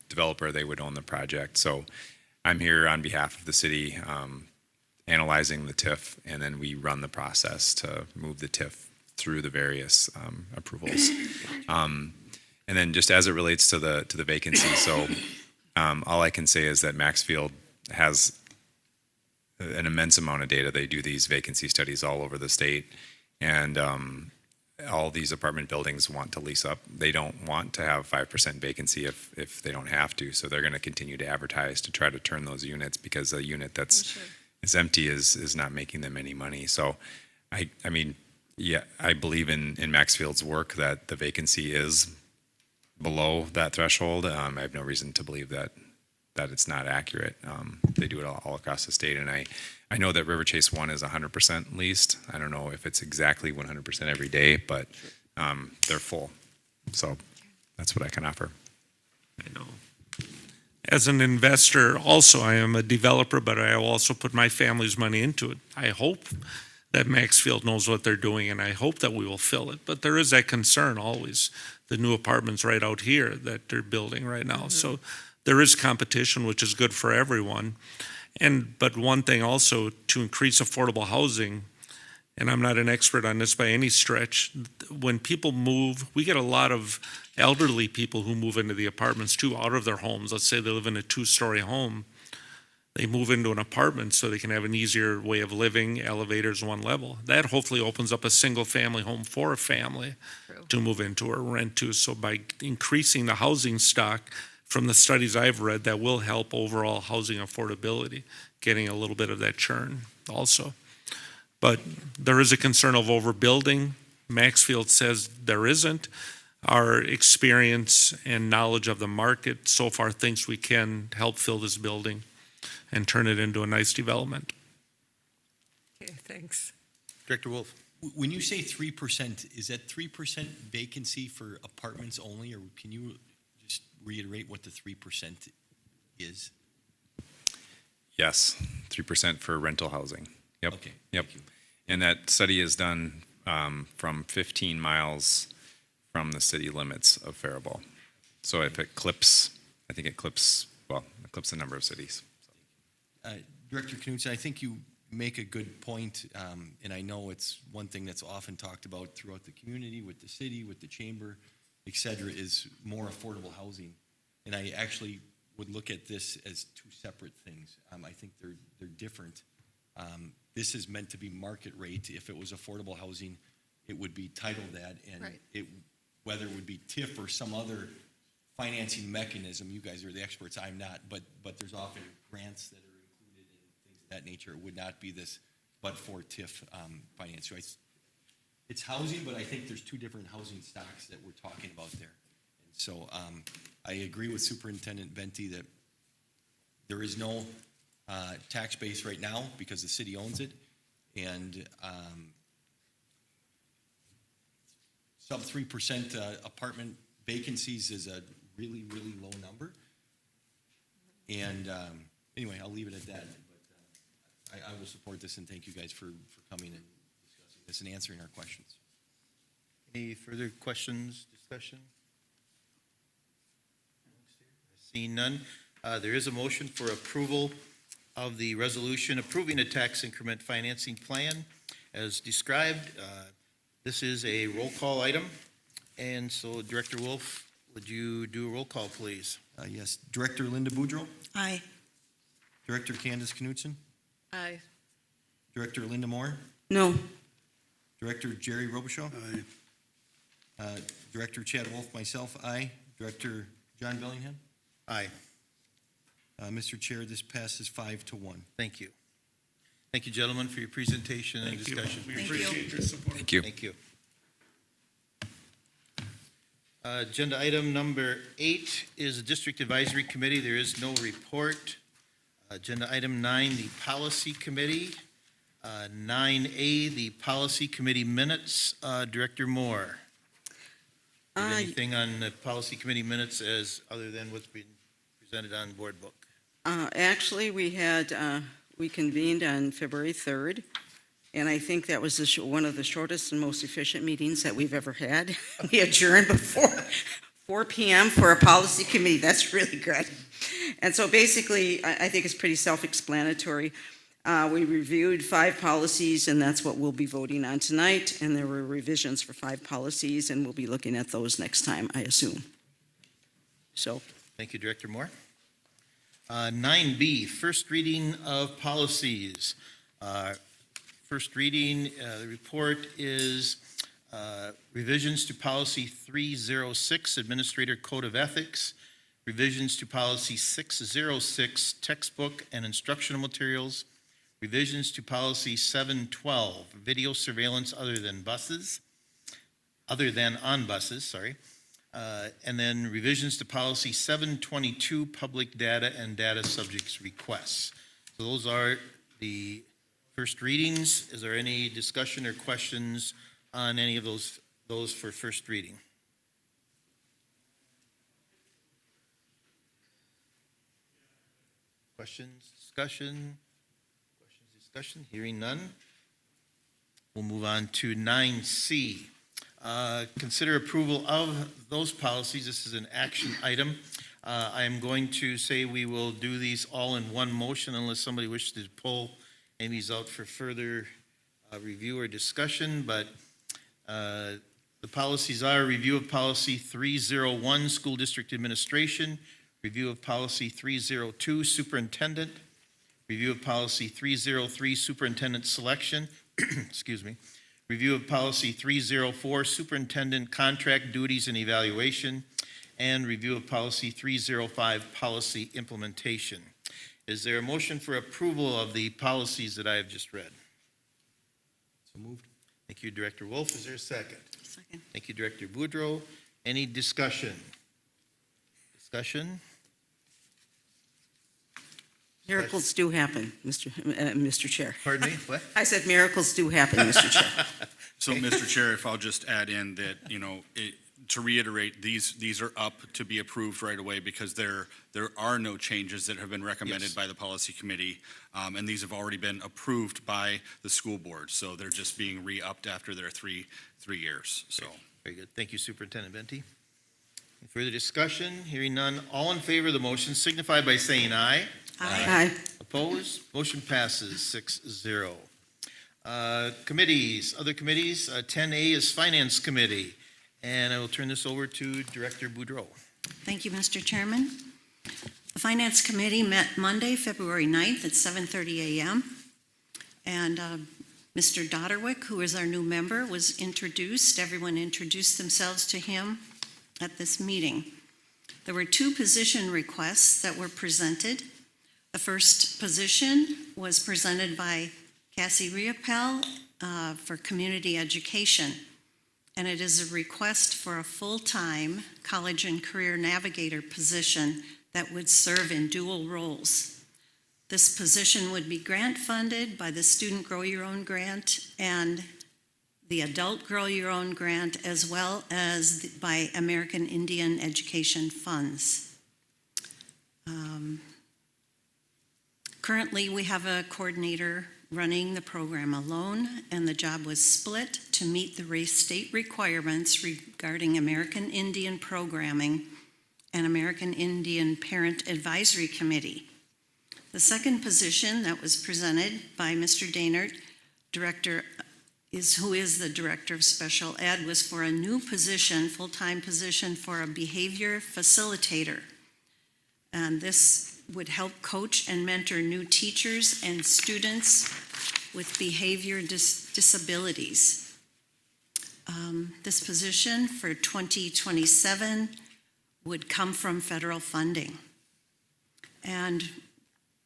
Developer, they would own the project. So I'm here on behalf of the city, analyzing the TIF, and then we run the process to move the TIF through the various approvals. And then just as it relates to the vacancy, so all I can say is that Maxfield has an immense amount of data. They do these vacancy studies all over the state, and all these apartment buildings want to lease up. They don't want to have 5% vacancy if they don't have to, so they're going to continue to advertise to try to turn those units, because a unit that's is empty is not making them any money. So I mean, yeah, I believe in Maxfield's work that the vacancy is below that threshold. I have no reason to believe that it's not accurate. They do it all across the state, and I know that River Chase 1 is 100% leased. I don't know if it's exactly 100% every day, but they're full. So that's what I can offer. I know. As an investor, also, I am a developer, but I also put my family's money into it. I hope that Maxfield knows what they're doing, and I hope that we will fill it. But there is that concern always, the new apartments right out here that they're building right now. So there is competition, which is good for everyone. But one thing also, to increase affordable housing, and I'm not an expert on this by any stretch, when people move, we get a lot of elderly people who move into the apartments too, out of their homes. Let's say they live in a 2-story home. They move into an apartment so they can have an easier way of living, elevators, one level. That hopefully opens up a single-family home for a family True. to move into or rent to. So by increasing the housing stock, from the studies I've read, that will help overall housing affordability, getting a little bit of that churn also. But there is a concern of overbuilding. Maxfield says there isn't. Our experience and knowledge of the market so far thinks we can help fill this building and turn it into a nice development. Okay, thanks. Director Wolf? When you say 3%, is that 3% vacancy for apartments only, or can you just reiterate what the 3% is? Yes, 3% for rental housing. Yep. Okay, Yep. thank you. And that study is done from 15 miles from the city limits of Faribault. So if it clips, I think it clips a number of cities. Director Knudsen, I think you make a good point, and I know it's one thing that's often talked about throughout the community, with the city, with the chamber, et cetera, is more affordable housing. And I actually would look at this as two separate things. I think they're different. This is meant to be market rate. If it was affordable housing, it would be titled that, and Right. whether it would be TIF or some other financing mechanism, you guys are the experts, I'm not, but there's often grants that are included in things of that nature. It would not be this but for TIF finance. So it's housing, but I think there's two different housing stocks that we're talking about there. And so I agree with Superintendent Venti that there is no tax base right now because the city owns it, and sub 3% apartment vacancies is a really, really low number. And anyway, I'll leave it at that. But I will support this, and thank you guys for coming and discussing this and answering our questions. Any further questions, discussion? Seeing none, there is a motion for approval of the resolution approving a tax increment financing plan as described. This is a roll call item, and so Director Wolf, would you do a roll call, please? Yes, Director Linda Boudreau, Aye. Director Candace Knudsen, Aye. Director Linda Moore, No. Director Jerry Robichaud, Aye. Director Chad Wolf, myself, aye. Director John Bellingham. Aye, Mr. Chair, this passes 5-1. thank you. Thank you, gentlemen, for your presentation and Thank you. discussion. We Thank you. appreciate your support. Thank you. Thank you. Agenda item number 8 is the District Advisory Committee. There is no report. Agenda item 9, the Policy Committee. 9A, the Policy Committee minutes. Director Moore. Anything on the Policy Committee minutes as other than what's been presented on board book? Actually, we convened on February 3rd, and I think that was one of the shortest and most efficient meetings that we've ever had. We adjourned before 4 p.m. for a policy committee. That's really good. And so basically, I think it's pretty self-explanatory. We reviewed 5 policies, and that's what we'll be voting on tonight, and there were revisions for 5 policies, and we'll be looking at those next time, I assume. So, Thank you, Director Moore. 9B, first reading of policies. First reading, the report is revisions to Policy 306, Administrator Code of Ethics, revisions to Policy 606, Textbook and Instructional Materials, revisions to Policy 712, Video Surveillance other than on buses, sorry. And then revisions to Policy 722, Public Data and Data Subjects Requests. So those are the first readings. Is there any discussion or questions on any of those for first reading? Questions, discussion? Hearing none. We'll move on to 9C. Consider approval of those policies. This is an action item. I am going to say we will do these all in one motion unless somebody wishes to pull any of these out for further review or discussion, but the policies are review of policy 301, school district administration, review of policy 302, superintendent, review of policy 303, superintendent selection, excuse me, review of policy 304, superintendent contract duties and evaluation, and review of policy 305, policy implementation. Is there a motion for approval of the policies that I have just read? So moved. Thank you, Director Wolf. Is there a second? Second. Thank you, Director Boudreau. Any discussion? Discussion? Miracles do happen, Mr. Chair. Pardon me, what? I said miracles do happen, Mr. Chair. So, Mr. Chair, if I'll just add in that, to reiterate, these are up to be approved right away because there are no changes that have been recommended Yes. by the policy committee, and these have already been approved by the school board. So they're just being re-upped after their three years, so. Very good. Thank you, Superintendent Benty. Any further discussion? Hearing none. All in favor of the motion signify by saying aye. Aye. Opposed? Motion passes 6-0. Committees, other committees, 10A is Finance Committee. And I will turn this over to Director Boudreau. Thank you, Mr. Chairman. The Finance Committee met Monday, February 9th at 7:30 a.m. And Mr. Dodderwick, who is our new member, was introduced. Everyone introduced themselves to him at this meeting. There were 2 position requests that were presented. The first position was presented by Cassie Riopel for community education. And it is a request for a full-time college and career navigator position that would serve in dual roles. This position would be grant-funded by the Student Grow Your Own Grant and the Adult Grow Your Own Grant, as well as by American Indian Education Funds. Currently, we have a coordinator running the program alone, and the job was split to meet the state requirements regarding American Indian programming and American Indian Parent Advisory Committee. The second position that was presented by Mr. Daynard, who is the Director of Special Ed, was for a new position, full-time position for a behavior facilitator. And this would help coach and mentor new teachers and students with behavior disabilities. This position for 2027 would come from federal funding. And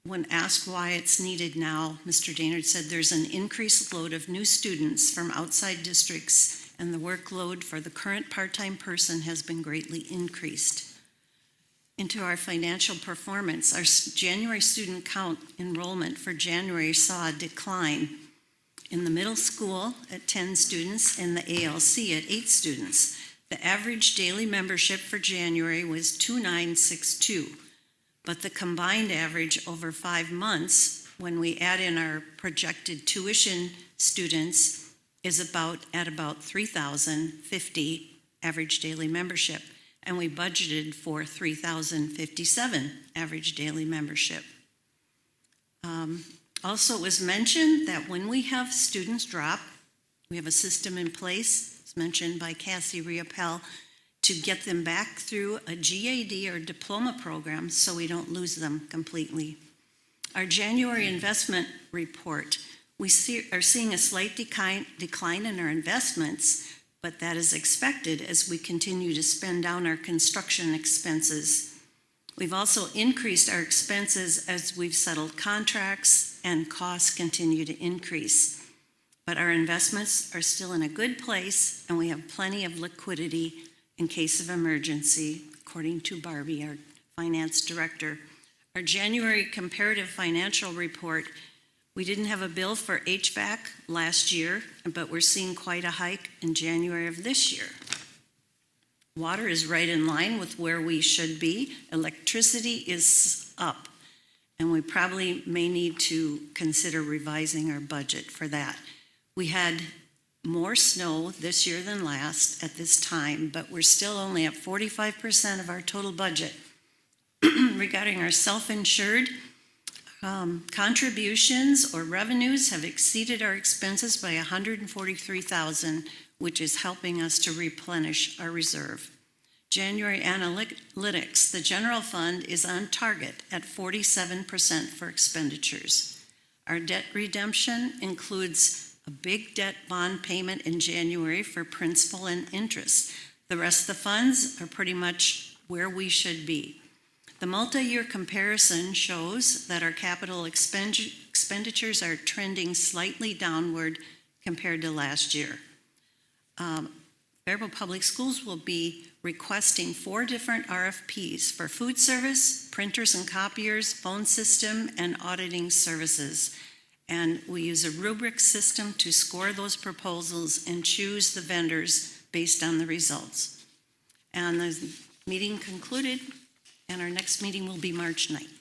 when asked why it's needed now, Mr. Daynard said there's an increased load of new students from outside districts, and the workload for the current part-time person has been greatly increased. Into our financial performance, our January student count enrollment for January saw a decline in the middle school at 10 students and the ALC at 8 students. The average daily membership for January was 2,962, but the combined average over 5 months, when we add in our projected tuition students, is about 3,050 average daily membership. And we budgeted for 3,057 average daily membership. Also, it was mentioned that when we have students drop, we have a system in place, it's mentioned by Cassie Riopel, to get them back through a GAD or diploma program so we don't lose them completely. Our January investment report, we are seeing a slight decline in our investments, but that is expected as we continue to spend down our construction expenses. We've also increased our expenses as we've settled contracts and costs continue to increase. But our investments are still in a good place and we have plenty of liquidity in case of emergency, according to Barbie, our finance director. Our January comparative financial report, we didn't have a bill for HVAC last year, but we're seeing quite a hike in January of this year. Water is right in line with where we should be. Electricity is up, and we probably may need to consider revising our budget for that. We had more snow this year than last at this time, but we're still only at 45% of our total budget. regarding our self-insured, contributions or revenues have exceeded our expenses by $143,000, which is helping us to replenish our reserve. January analytics, the general fund is on target at 47% for expenditures. Our debt redemption includes a big debt bond payment in January for principal and interest. The rest of the funds are pretty much where we should be. The multi-year comparison shows that our capital expenditures are trending slightly downward compared to last year. Faribault Public Schools will be requesting 4 different RFPs for food service, printers and copiers, phone system, and auditing services. And we use a rubric system to score those proposals and choose the vendors based on the results. And the meeting concluded, and our next meeting will be March 9th.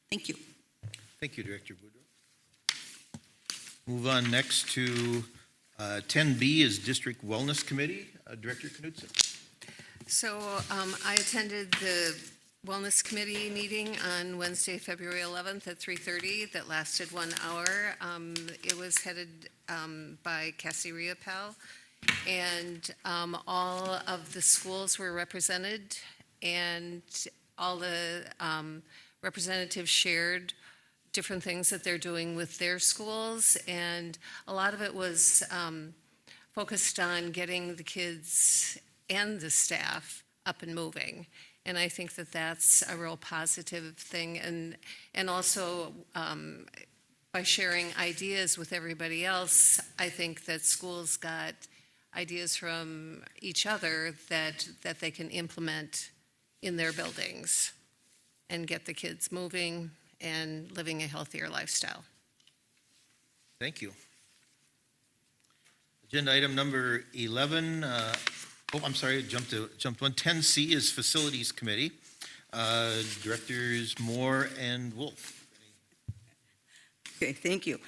Thank you. Thank you, Director Boudreau. Move on next to 10B is District Wellness Committee. Director Knudsen. So I attended the Wellness Committee meeting on Wednesday, February 11th at 3:30 that lasted 1 hour. It was headed by Cassie Riopel, and all of the schools were represented, and all the representatives shared different things that they're doing with their schools, and a lot of it was focused on getting the kids and the staff up and moving. And I think that that's a real positive thing. And also by sharing ideas with everybody else, I think that schools got ideas from each other that they can implement in their buildings and get the kids moving and living a healthier lifestyle. Thank you. Agenda item number 11, jumped one. 10C is Facilities Committee. Directors Moore and Wolf. Okay, thank you.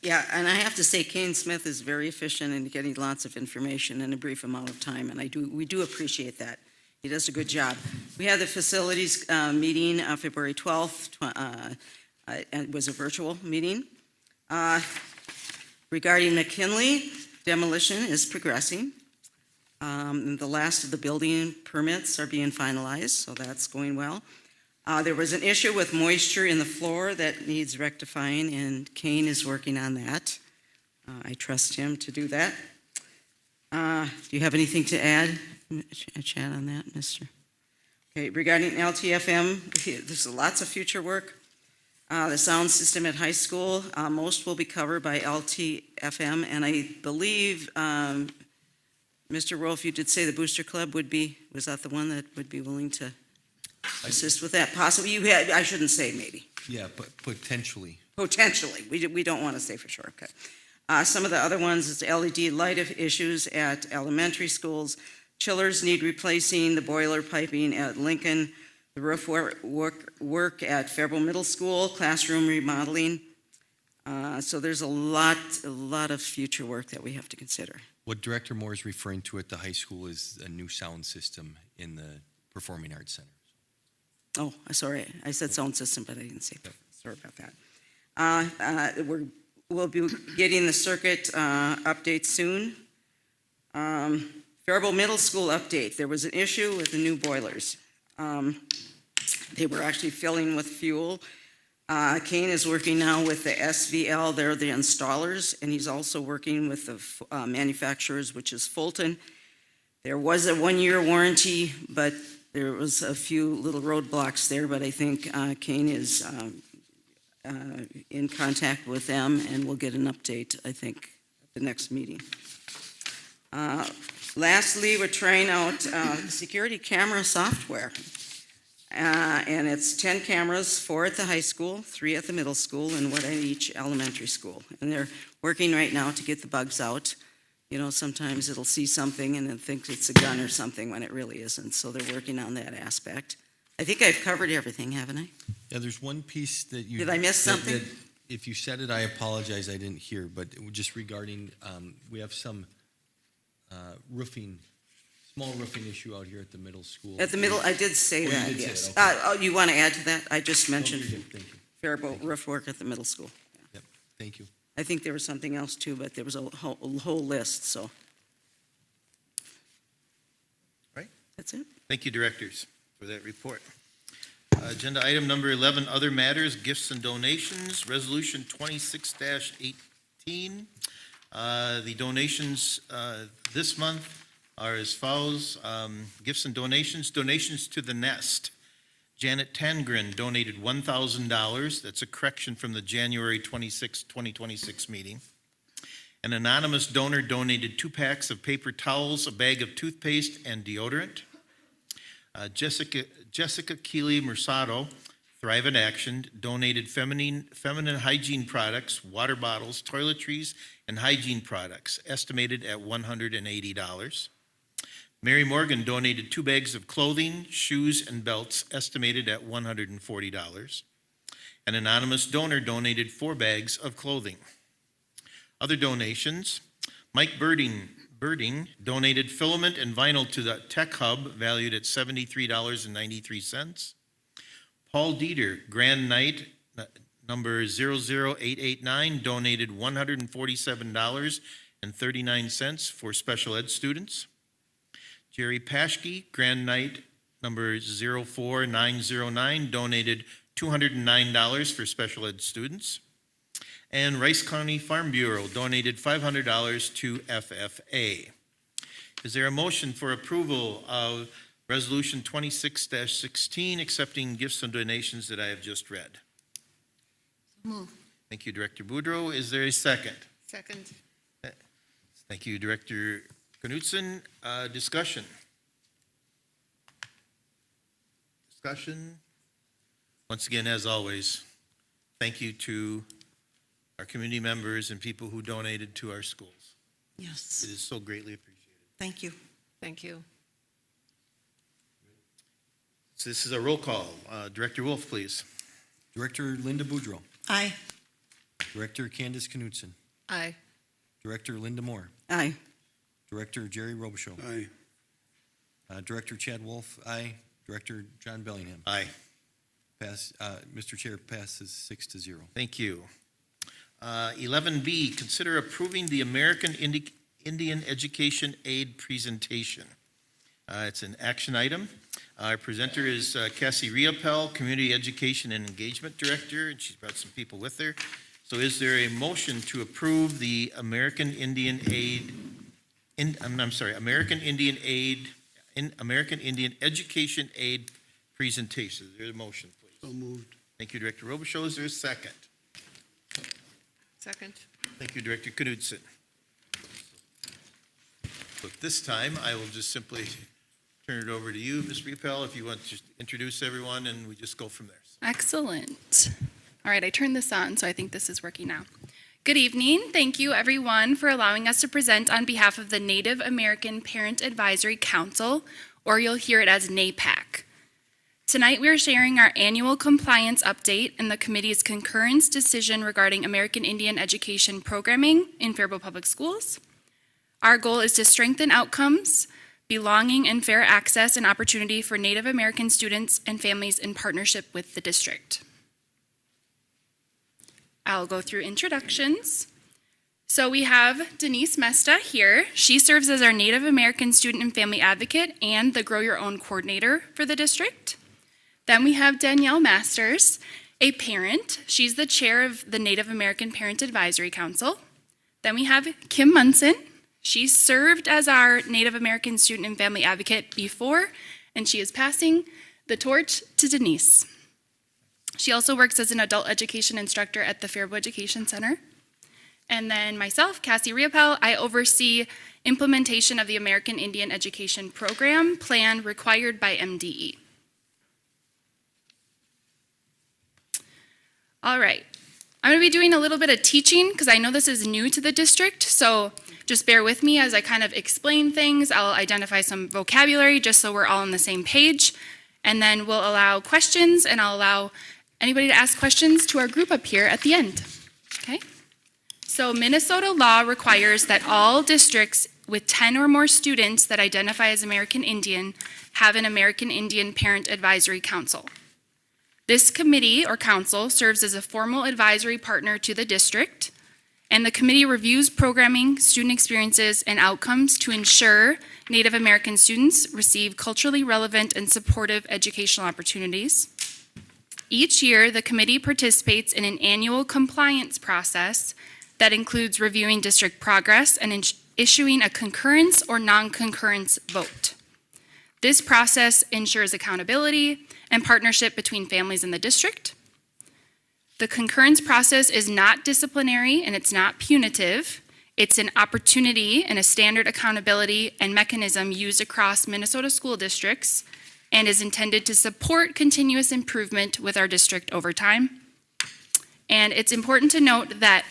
Yeah, and I have to say, Kane Smith is very efficient in getting lots of information in a brief amount of time, and we do appreciate that. He does a good job. We had the facilities meeting on February 12th. It was a virtual meeting. Regarding McKinley, demolition is progressing. The last of the building permits are being finalized, so that's going well. There was an issue with moisture in the floor that needs rectifying, and Kane is working on that. I trust him to do that. Do you have anything to add, Chad, on that, mister? Okay, regarding LTFM, there's lots of future work. The sound system at high school, most will be covered by LTFM, and I believe, Mr. Wolf, you did say the Booster Club was that the one that would be willing to assist with that? Possibly, I shouldn't say maybe. Yeah, but potentially. Potentially, we don't want to say for sure, okay. Some of the other ones is LED light issues at elementary schools. Chillers need replacing, the boiler piping at Lincoln, the roof work at Faribault Middle School, classroom remodeling. So there's a lot of future work that we have to consider. What Director Moore is referring to at the high school is a new sound system in the Performing Arts Center. Oh, sorry, I said sound system, but I didn't say that. Sorry about that. We'll be getting the circuit update soon. Faribault Middle School update. There was an issue with the new boilers. They were actually filling with fuel. Kane is working now with the SVL. They're the installers, and he's also working with the manufacturers, which is Fulton. There was a 1-year warranty, but there was a few little roadblocks there, but I think Kane is in contact with them, and we'll get an update, I think, at the next meeting. Lastly, we're trying out security camera software. And it's 10 cameras, 4 at the high school, 3 at the middle school, and 1 at each elementary school. And they're working right now to get the bugs out. You know, sometimes it'll see something and then think it's a gun or something when it really isn't. So they're working on that aspect. I think I've covered everything, haven't I? Yeah, there's one piece that you... Did I miss something? If you said it, I apologize, I didn't hear, but just regarding, we have some roofing, Small roofing issue out here at the middle school. At the middle, I did say Oh, you that, did say yes. it, okay. Oh, you want to add to that? I just Oh, mentioned you're good. Thank you. Faribault roof work at the middle school. Yep, thank you. I think there was something else too, but there was a whole list, so. Right. That's it. Thank you, directors, for that report. Agenda item number 11, other matters, gifts and donations, resolution 26-18. The donations this month are as follows. Gifts and donations to the Nest. Janet Tangren donated $1,000. That's a correction from the January 26, 2026 meeting. An anonymous donor donated 2 packs of paper towels, a bag of toothpaste, and deodorant. Jessica Keeley Mercado, Thrive in Action, donated feminine hygiene products, water bottles, toiletries, and hygiene products, estimated at $180. Mary Morgan donated 2 bags of clothing, shoes, and belts, estimated at $140. An anonymous donor donated 4 bags of clothing. Other donations, Mike Birding donated filament and vinyl to the Tech Hub, valued at $73.93. Paul Dieter, Grand Night, number 00889, donated $147.39 for special ed students. Jerry Paschke, Grand Night, number 04909, donated $209 for special ed students. And Rice County Farm Bureau donated $500 to FFA. Is there a motion for approval of Resolution 26-16, accepting gifts and donations that I have just read? Move. Thank you, Director Boudreau. Is there a second? Second. Thank you, Director Knudsen. Discussion? Discussion? Once again, as always, thank you to our community members and people who donated to our schools. Yes, It is so greatly appreciated. thank you. Thank you. So this is a roll call. Director Wolf, please. Director Linda Boudreau. Aye. Director Candace Knudsen. Aye. Director Linda Moore. Aye. Director Jerry Robichaud. Aye. Director Chad Wolf. Aye. Director John Bellingham. Aye. Mr. Chair, passes 6-0. Thank you. 11B, consider approving the American Indian Education Aid presentation. It's an action item. Our presenter is Cassie Riopel, Community Education and Engagement Director, and she's brought some people with her. So is there a motion to approve the American Indian Education Aid presentation? Is there a motion, please? So moved. Thank you, Director Robichaud. Is there a second? Second. Thank you, Director Knudsen. So at this time, I will just simply turn it over to you, Ms. Riopel, if you want to just introduce everyone, and we just go from there. Excellent. All right, I turned this on, so I think this is working now. Good evening. Thank you, everyone, for allowing us to present on behalf of the Native American Parent Advisory Council, or you'll hear it as NAPAC. Tonight, we are sharing our annual compliance update and the committee's concurrence decision regarding American Indian education programming in Faribault Public Schools. Our goal is to strengthen outcomes, belonging, and fair access and opportunity for Native American students and families in partnership with the district. I'll go through introductions. So we have Denise Mesta here. She serves as our Native American student and family advocate and the Grow Your Own coordinator for the district. Then we have Danielle Masters, a parent. She's the chair of the Native American Parent Advisory Council. Then we have Kim Munson. She served as our Native American student and family advocate before, and she is passing the torch to Denise. She also works as an adult education instructor at the Faribault Education Center. And then myself, Cassie Riopel, I oversee implementation of the American Indian Education Program plan required by MDE. All right, I'm going to be doing a little bit of teaching because I know this is new to the district, so just bear with me as I kind of explain things. I'll identify some vocabulary just so we're all on the same page, and then we'll allow questions, and I'll allow anybody to ask questions to our group up here at the end, okay? So Minnesota law requires that all districts with 10 or more students that identify as American Indian have an American Indian Parent Advisory Council. This committee or council serves as a formal advisory partner to the district, and the committee reviews programming, student experiences, and outcomes to ensure Native American students receive culturally relevant and supportive educational opportunities. Each year, the committee participates in an annual compliance process that includes reviewing district progress and issuing a concurrence or non-concurrence vote. This process ensures accountability and partnership between families in the district. The concurrence process is not disciplinary and it's not punitive. It's an opportunity and a standard accountability and mechanism used across Minnesota school districts and is intended to support continuous improvement with our district over time. And it's important to note that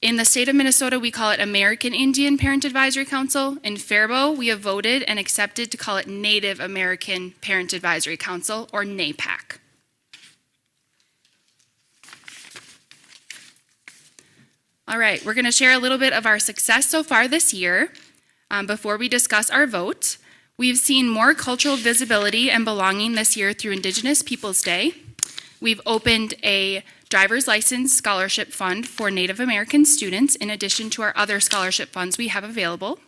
in the state of Minnesota, we call it American Indian Parent Advisory Council. In Faribault, we have voted and accepted to call it Native American Parent Advisory Council, or NAPAC. All right, we're going to share a little bit of our success so far this year before we discuss our vote. We've seen more cultural visibility and belonging this year through Indigenous Peoples Day. We've opened a driver's license scholarship fund for Native American students in addition to our other scholarship funds we have available.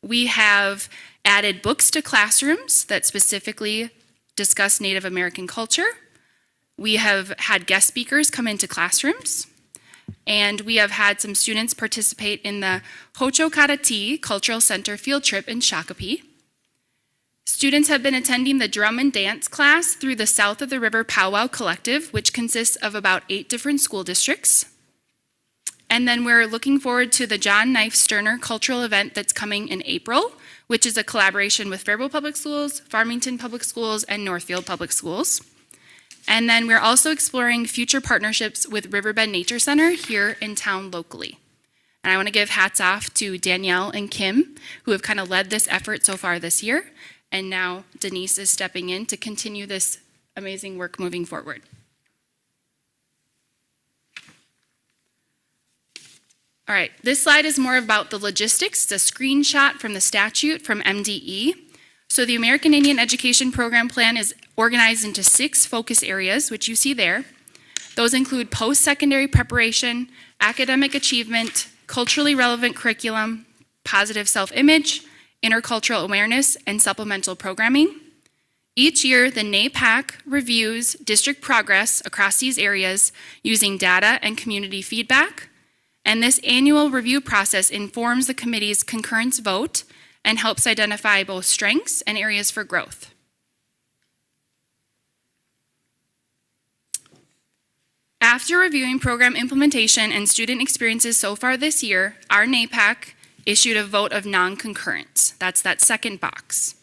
We have added books to classrooms that specifically discuss Native American culture. We have had guest speakers come into classrooms. And we have had some students participate in the Hocho Karati Cultural Center field trip in Shakopee. Students have been attending the drum and dance class through the South of the River Powwow Collective, which consists of about 8 different school districts. And then we're looking forward to the John Knife Sterner cultural event that's coming in April, which is a collaboration with Faribault Public Schools, Farmington Public Schools, and Northfield Public Schools. And then we're also exploring future partnerships with Riverbend Nature Center here in town locally. And I want to give hats off to Danielle and Kim, who have kind of led this effort so far this year. And now Denise is stepping in to continue this amazing work moving forward. All right, this slide is more about the logistics. It's a screenshot from the statute from MDE. So the American Indian Education Program Plan is organized into 6 focus areas, which you see there. Those include post-secondary preparation, academic achievement, culturally relevant curriculum, positive self-image, intercultural awareness, and supplemental programming. Each year, the NAPAC reviews district progress across these areas using data and community feedback. And this annual review process informs the committee's concurrence vote and helps identify both strengths and areas for growth. After reviewing program implementation and student experiences so far this year, our NAPAC issued a vote of non-concurrence. That's that second box.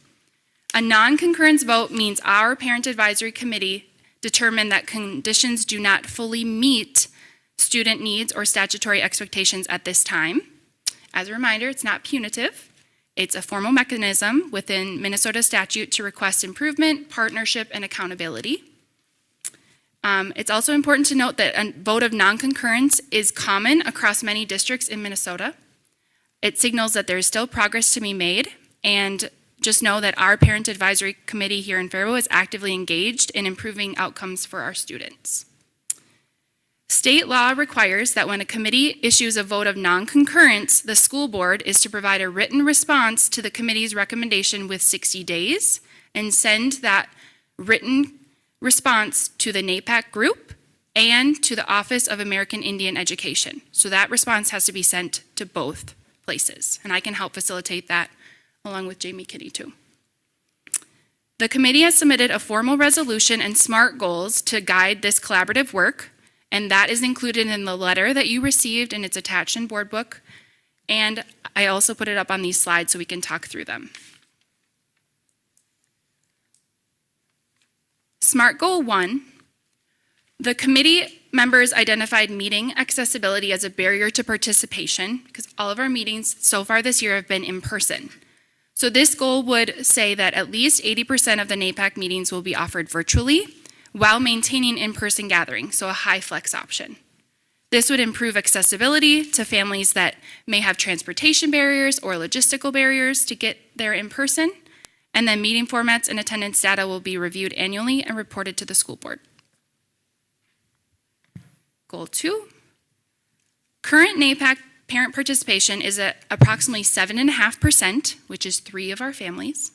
A non-concurrence vote means our Parent Advisory Committee determined that conditions do not fully meet student needs or statutory expectations at this time. As a reminder, it's not punitive. It's a formal mechanism within Minnesota statute to request improvement, partnership, and accountability. It's also important to note that a vote of non-concurrence is common across many districts in Minnesota. It signals that there is still progress to be made, and just know that our Parent Advisory Committee here in Faribault is actively engaged in improving outcomes for our students. State law requires that when a committee issues a vote of non-concurrence, the school board is to provide a written response to the committee's recommendation with 60 days and send that written response to the NAPAC group and to the Office of American Indian Education. So that response has to be sent to both places, and I can help facilitate that along with Jamie Kitty too. The committee has submitted a formal resolution and SMART goals to guide this collaborative work, and that is included in the letter that you received, and it's attached in board book, and I also put it up on these slides so we can talk through them. SMART Goal 1, the committee members identified meeting accessibility as a barrier to participation because all of our meetings so far this year have been in person. So this goal would say that at least 80% of the NAPAC meetings will be offered virtually while maintaining in-person gathering, so a high flex option. This would improve accessibility to families that may have transportation barriers or logistical barriers to get there in person. And then meeting formats and attendance data will be reviewed annually and reported to the school board. Goal 2. Current NAPAC parent participation is at approximately 7.5%, which is 3 of our families.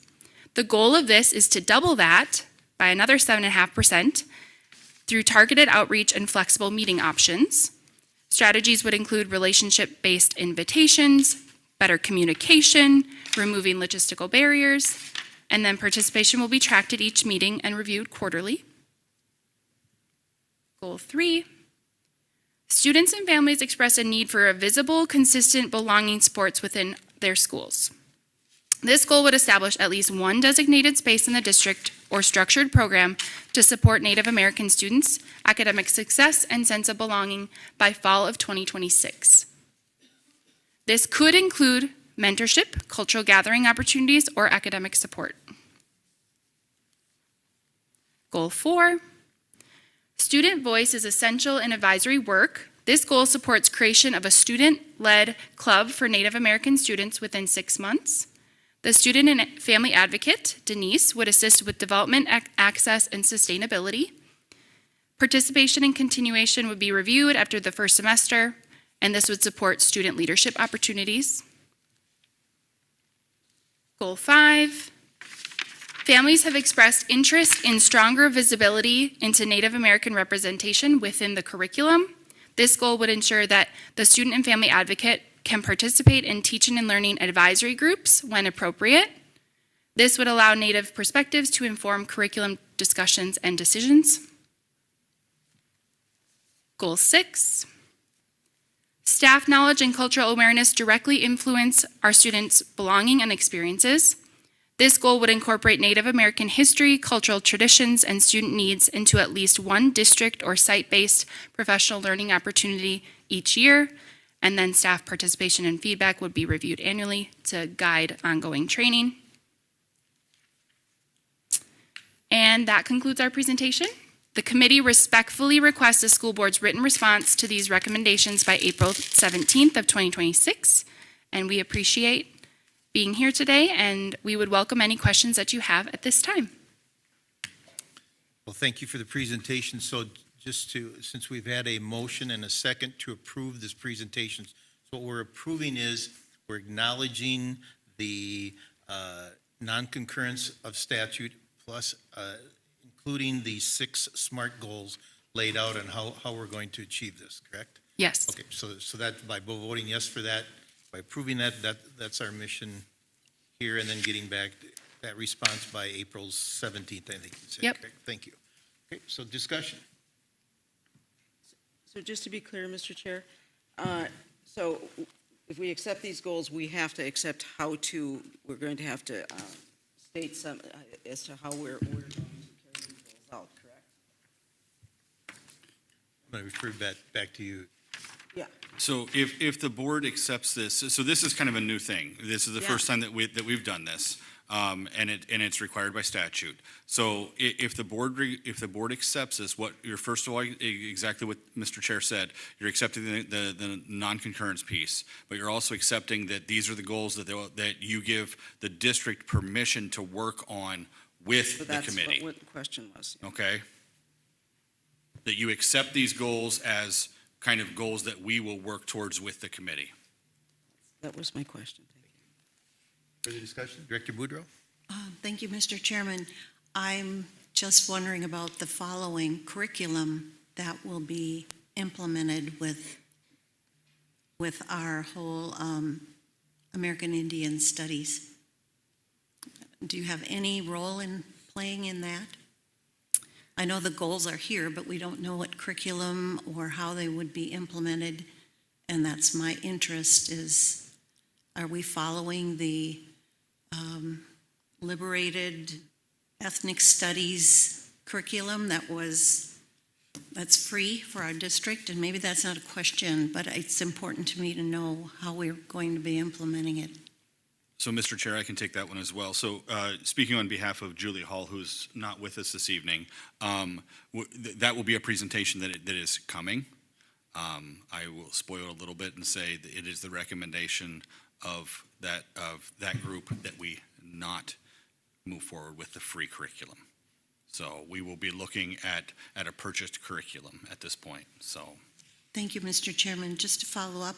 The goal of this is to double that by another 7.5% through targeted outreach and flexible meeting options. Strategies would include relationship-based invitations, better communication, removing logistical barriers, and then participation will be tracked at each meeting and reviewed quarterly. Goal 3. Students and families express a need for a visible, consistent belonging supports within their schools. This goal would establish at least one designated space in the district or structured program to support Native American students' academic success and sense of belonging by fall of 2026. This could include mentorship, cultural gathering opportunities, or academic support. Goal 4. Student voice is essential in advisory work. This goal supports creation of a student-led club for Native American students within 6 months. The student and family advocate, Denise, would assist with development, access, and sustainability. Participation and continuation would be reviewed after the first semester, and this would support student leadership opportunities. Goal 5. Families have expressed interest in stronger visibility into Native American representation within the curriculum. This goal would ensure that the student and family advocate can participate in teaching and learning advisory groups when appropriate. This would allow Native perspectives to inform curriculum discussions and decisions. Goal 6. Staff knowledge and cultural awareness directly influence our students' belonging and experiences. This goal would incorporate Native American history, cultural traditions, and student needs into at least one district or site-based professional learning opportunity each year, and then staff participation and feedback would be reviewed annually to guide ongoing training. And that concludes our presentation. The committee respectfully requests the school board's written response to these recommendations by April 17th of 2026, and we appreciate being here today, and we would welcome any questions that you have at this time. Well, thank you for the presentation. So since we've had a motion and a second to approve this presentation, so what we're approving is we're acknowledging the non-concurrence of statute plus including the 6 SMART goals laid out on how we're going to achieve this, correct? Yes. Okay, so that by voting yes for that, by approving that's our mission here, and then getting back that response by April 17th, I think you said. Yep. Correct? Thank you. Okay, so discussion. So just to be clear, Mr. Chair, so if we accept these goals, we have to accept we're going to have to state some, as to how we're going to carry these goals out, correct? I'm going to refer back to you. Yeah. So if the board accepts this, so this is kind of a new thing. This is the first time that we've done this, and it's required by statute. So if the board accepts this, what you're first of all, exactly what Mr. Chair said, you're accepting the non-concurrence piece, but you're also accepting that these are the goals that you give the district permission to work on with the committee. That's what the question was. Okay? That you accept these goals as kind of goals that we will work towards with the committee. That was my question. Thank you. Further discussion? Director Boudreau? Thank you, Mr. Chairman. I'm just wondering about the following curriculum that will be implemented with our whole American Indian studies. Do you have any role in playing in that? I know the goals are here, but we don't know what curriculum or how they would be implemented, and that's my interest is, are we following the liberated ethnic studies curriculum that's free for our district? And maybe that's not a question, but it's important to me to know how we're going to be implementing it. So, Mr. Chair, I can take that one as well. So, speaking on behalf of Julie Hall, who's not with us this evening, that will be a presentation that is coming. I will spoil a little bit and say that it is the recommendation of that group that we not move forward with the free curriculum. So we will be looking at a purchased curriculum at this point, so. Thank you, Mr. Chairman. Just to follow up,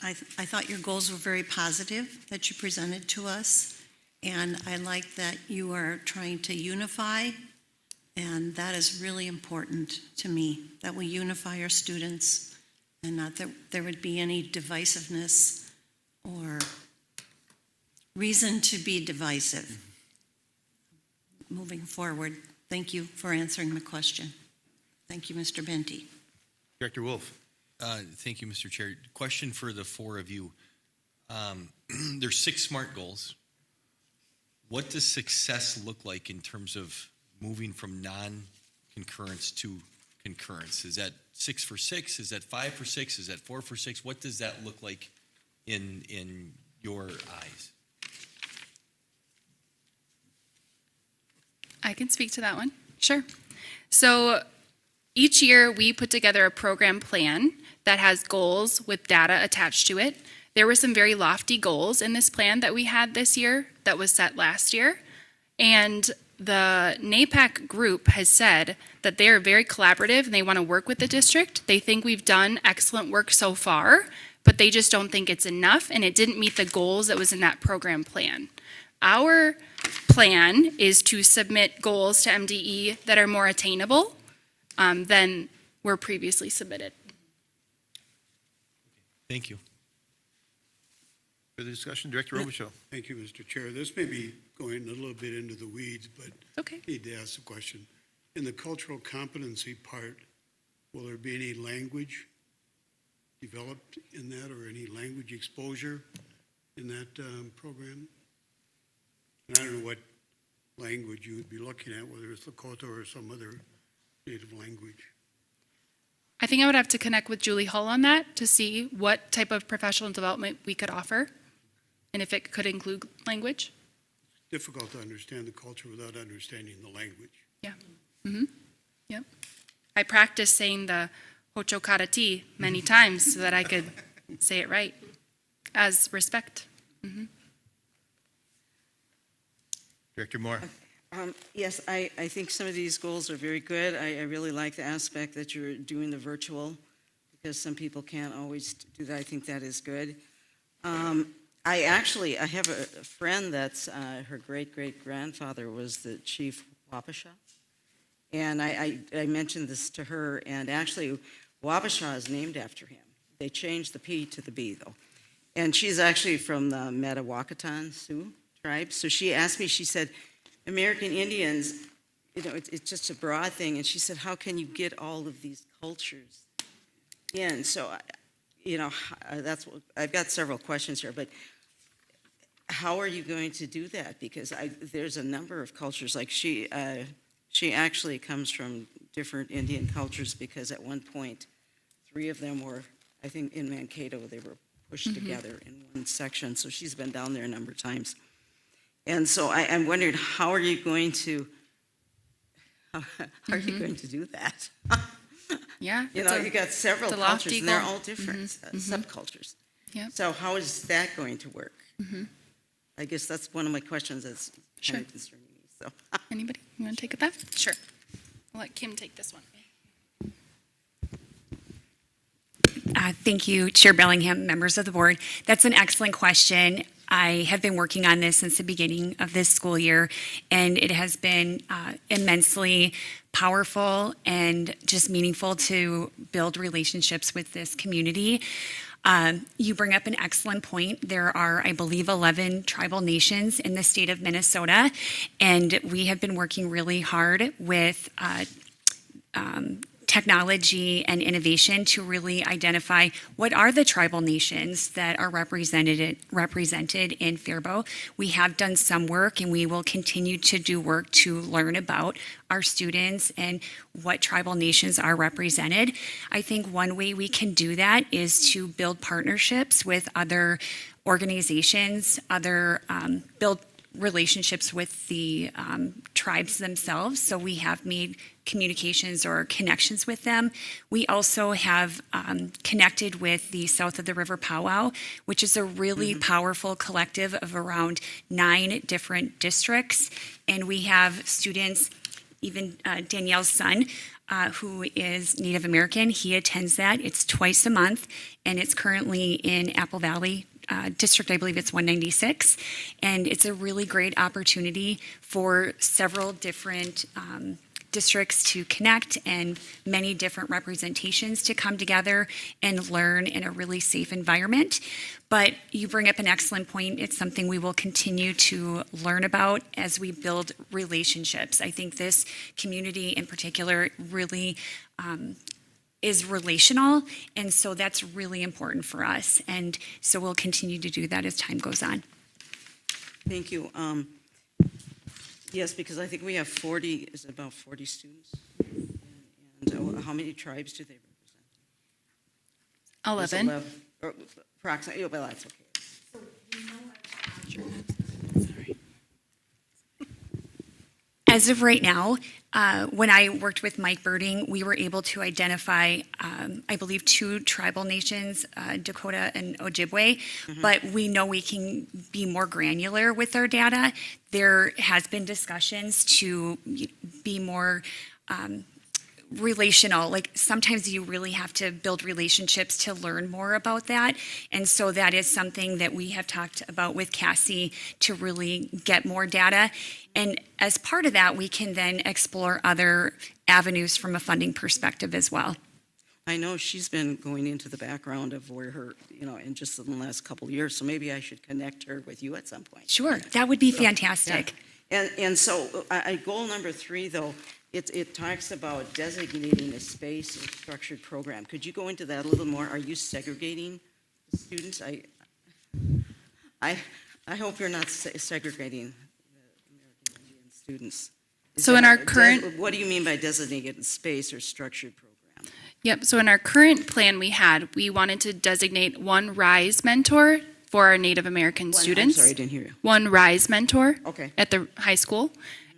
I thought your goals were very positive that you presented to us, and I like that you are trying to unify, and that is really important to me, that we unify our students and not that there would be any divisiveness or reason to be divisive. Moving forward, thank you for answering the question. Thank you, Mr. Benty. Director Wolf. Thank you, Mr. Chair. Question for the four of you. There's 6 SMART goals. What does success look like in terms of moving from non-concurrence to concurrence? Is that 6 for 6? Is that 5 for 6? Is that 4 for 6? What does that look like in your eyes? I can speak to that one. Sure. So each year we put together a program plan that has goals with data attached to it. There were some very lofty goals in this plan that we had this year that was set last year. And the NAPAC group has said that they are very collaborative and they want to work with the district. They think we've done excellent work so far, but they just don't think it's enough and it didn't meet the goals that was in that program plan. Our plan is to submit goals to MDE that are more attainable than were previously submitted. Thank you. Further discussion, Director Robichaud. Thank you, Mr. Chair. This may be going a little bit into the weeds, but Okay. I need to ask the question. In the cultural competency part, will there be any language developed in that or any language exposure in that program? And I don't know what language you would be looking at, whether it's Lakota or some other native language. I think I would have to connect with Julie Hull on that to see what type of professional development we could offer and if it could include language. Difficult to understand the culture without understanding the language. Yeah. Mm-hmm. Yep. I practiced saying the Hocho Karati many times so that I could say it right as respect. Mm-hmm. Director Moore. Yes, I think some of these goals are very good. I really like the aspect that you're doing the virtual, because some people can't always do that. I think that is good. I have a friend that's, her great-great-grandfather was the chief Wabasha. And I mentioned this to her, and actually, Wabasha is named after him. They changed the P to the B, though. And she's actually from the Metawakatan Sioux tribe. So she asked me, she said, American Indians, it's just a broad thing. And she said, how can you get all of these cultures in? So, that's what, I've got several questions here, but how are you going to do that? Because there's a number of cultures, like she actually comes from different Indian cultures, because at one point, 3 of them were, I think in Mankato, they were pushed together in one section. So she's been down there a number of times. And so I'm wondering, how are you going to do that? Yeah. You got several it's a cultures, lofty and they're goal. all different subcultures. Yep. So how is that going to work? I guess that's one of my questions that's Sure. kind of concerning me. So Anybody? You want to take that? Sure. I'll let Kim take this one. Thank you, Chair Bellingham, members of the board. That's an excellent question. I have been working on this since the beginning of this school year, and it has been immensely powerful and just meaningful to build relationships with this community. You bring up an excellent point. There are, I believe, 11 tribal nations in the state of Minnesota, and we have been working really hard with technology and innovation to really identify what are the tribal nations that are represented in Faribault. We have done some work, and we will continue to do work to learn about our students and what tribal nations are represented. I think one way we can do that is to build partnerships with other organizations, build relationships with the tribes themselves. So we have made communications or connections with them. We also have connected with the South of the River Powwow, which is a really powerful collective of around 9 different districts. And we have students, even Danielle's son, who is Native American. He attends that. It's twice a month, and it's currently in Apple Valley District. I believe it's 196. And it's a really great opportunity for several different districts to connect and many different representations to come together and learn in a really safe environment. But you bring up an excellent point. It's something we will continue to learn about as we build relationships. I think this community in particular really is relational, and so that's really important for us. And so we'll continue to do that as time goes on. Thank you. Yes, because I think we have 40, is it about 40 students? And how many tribes do they represent? 11. Or approximately, well, that's okay. As of right now, when I worked with Mike Birding, we were able to identify, I believe, 2 tribal nations, Dakota and Ojibwe, but we know we can be more granular with our data. There has been discussions to be more relational. Like sometimes you really have to build relationships to learn more about that. And so that is something that we have talked about with Cassie to really get more data. And as part of that, we can then explore other avenues from a funding perspective as well. I know she's been going into the background of where her, in just the last couple of years, so maybe I should connect her with you at some point. Sure, that would be fantastic. Yeah. And so goal number 3, though, it talks about designating a space or structured program. Could you go into that a little more? Are you segregating the students? I hope you're not segregating the American Indian students. So in our current... What do you mean by designated space or structured program? Yep, so in our current plan we wanted to designate one RISE mentor for our Native American students. I'm sorry, I didn't hear you. One RISE mentor Okay. at the high school.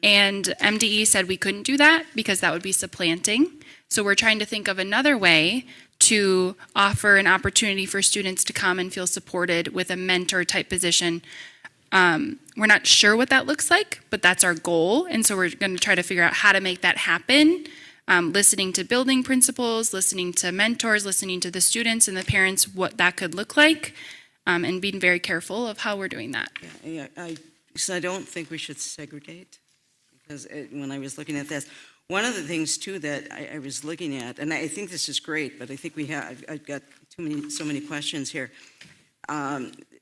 And MDE said we couldn't do that because that would be supplanting. So we're trying to think of another way to offer an opportunity for students to come and feel supported with a mentor type position. We're not sure what that looks like, but that's our goal. And so we're going to try to figure out how to make that happen. Listening to building principals, listening to mentors, listening to the students and the parents, what that could look like, and being very careful of how we're doing that. Yeah, I don't think we should segregate, because when I was looking at this, one of the things too that I was looking at, and I think this is great, but I think I've got so many questions here.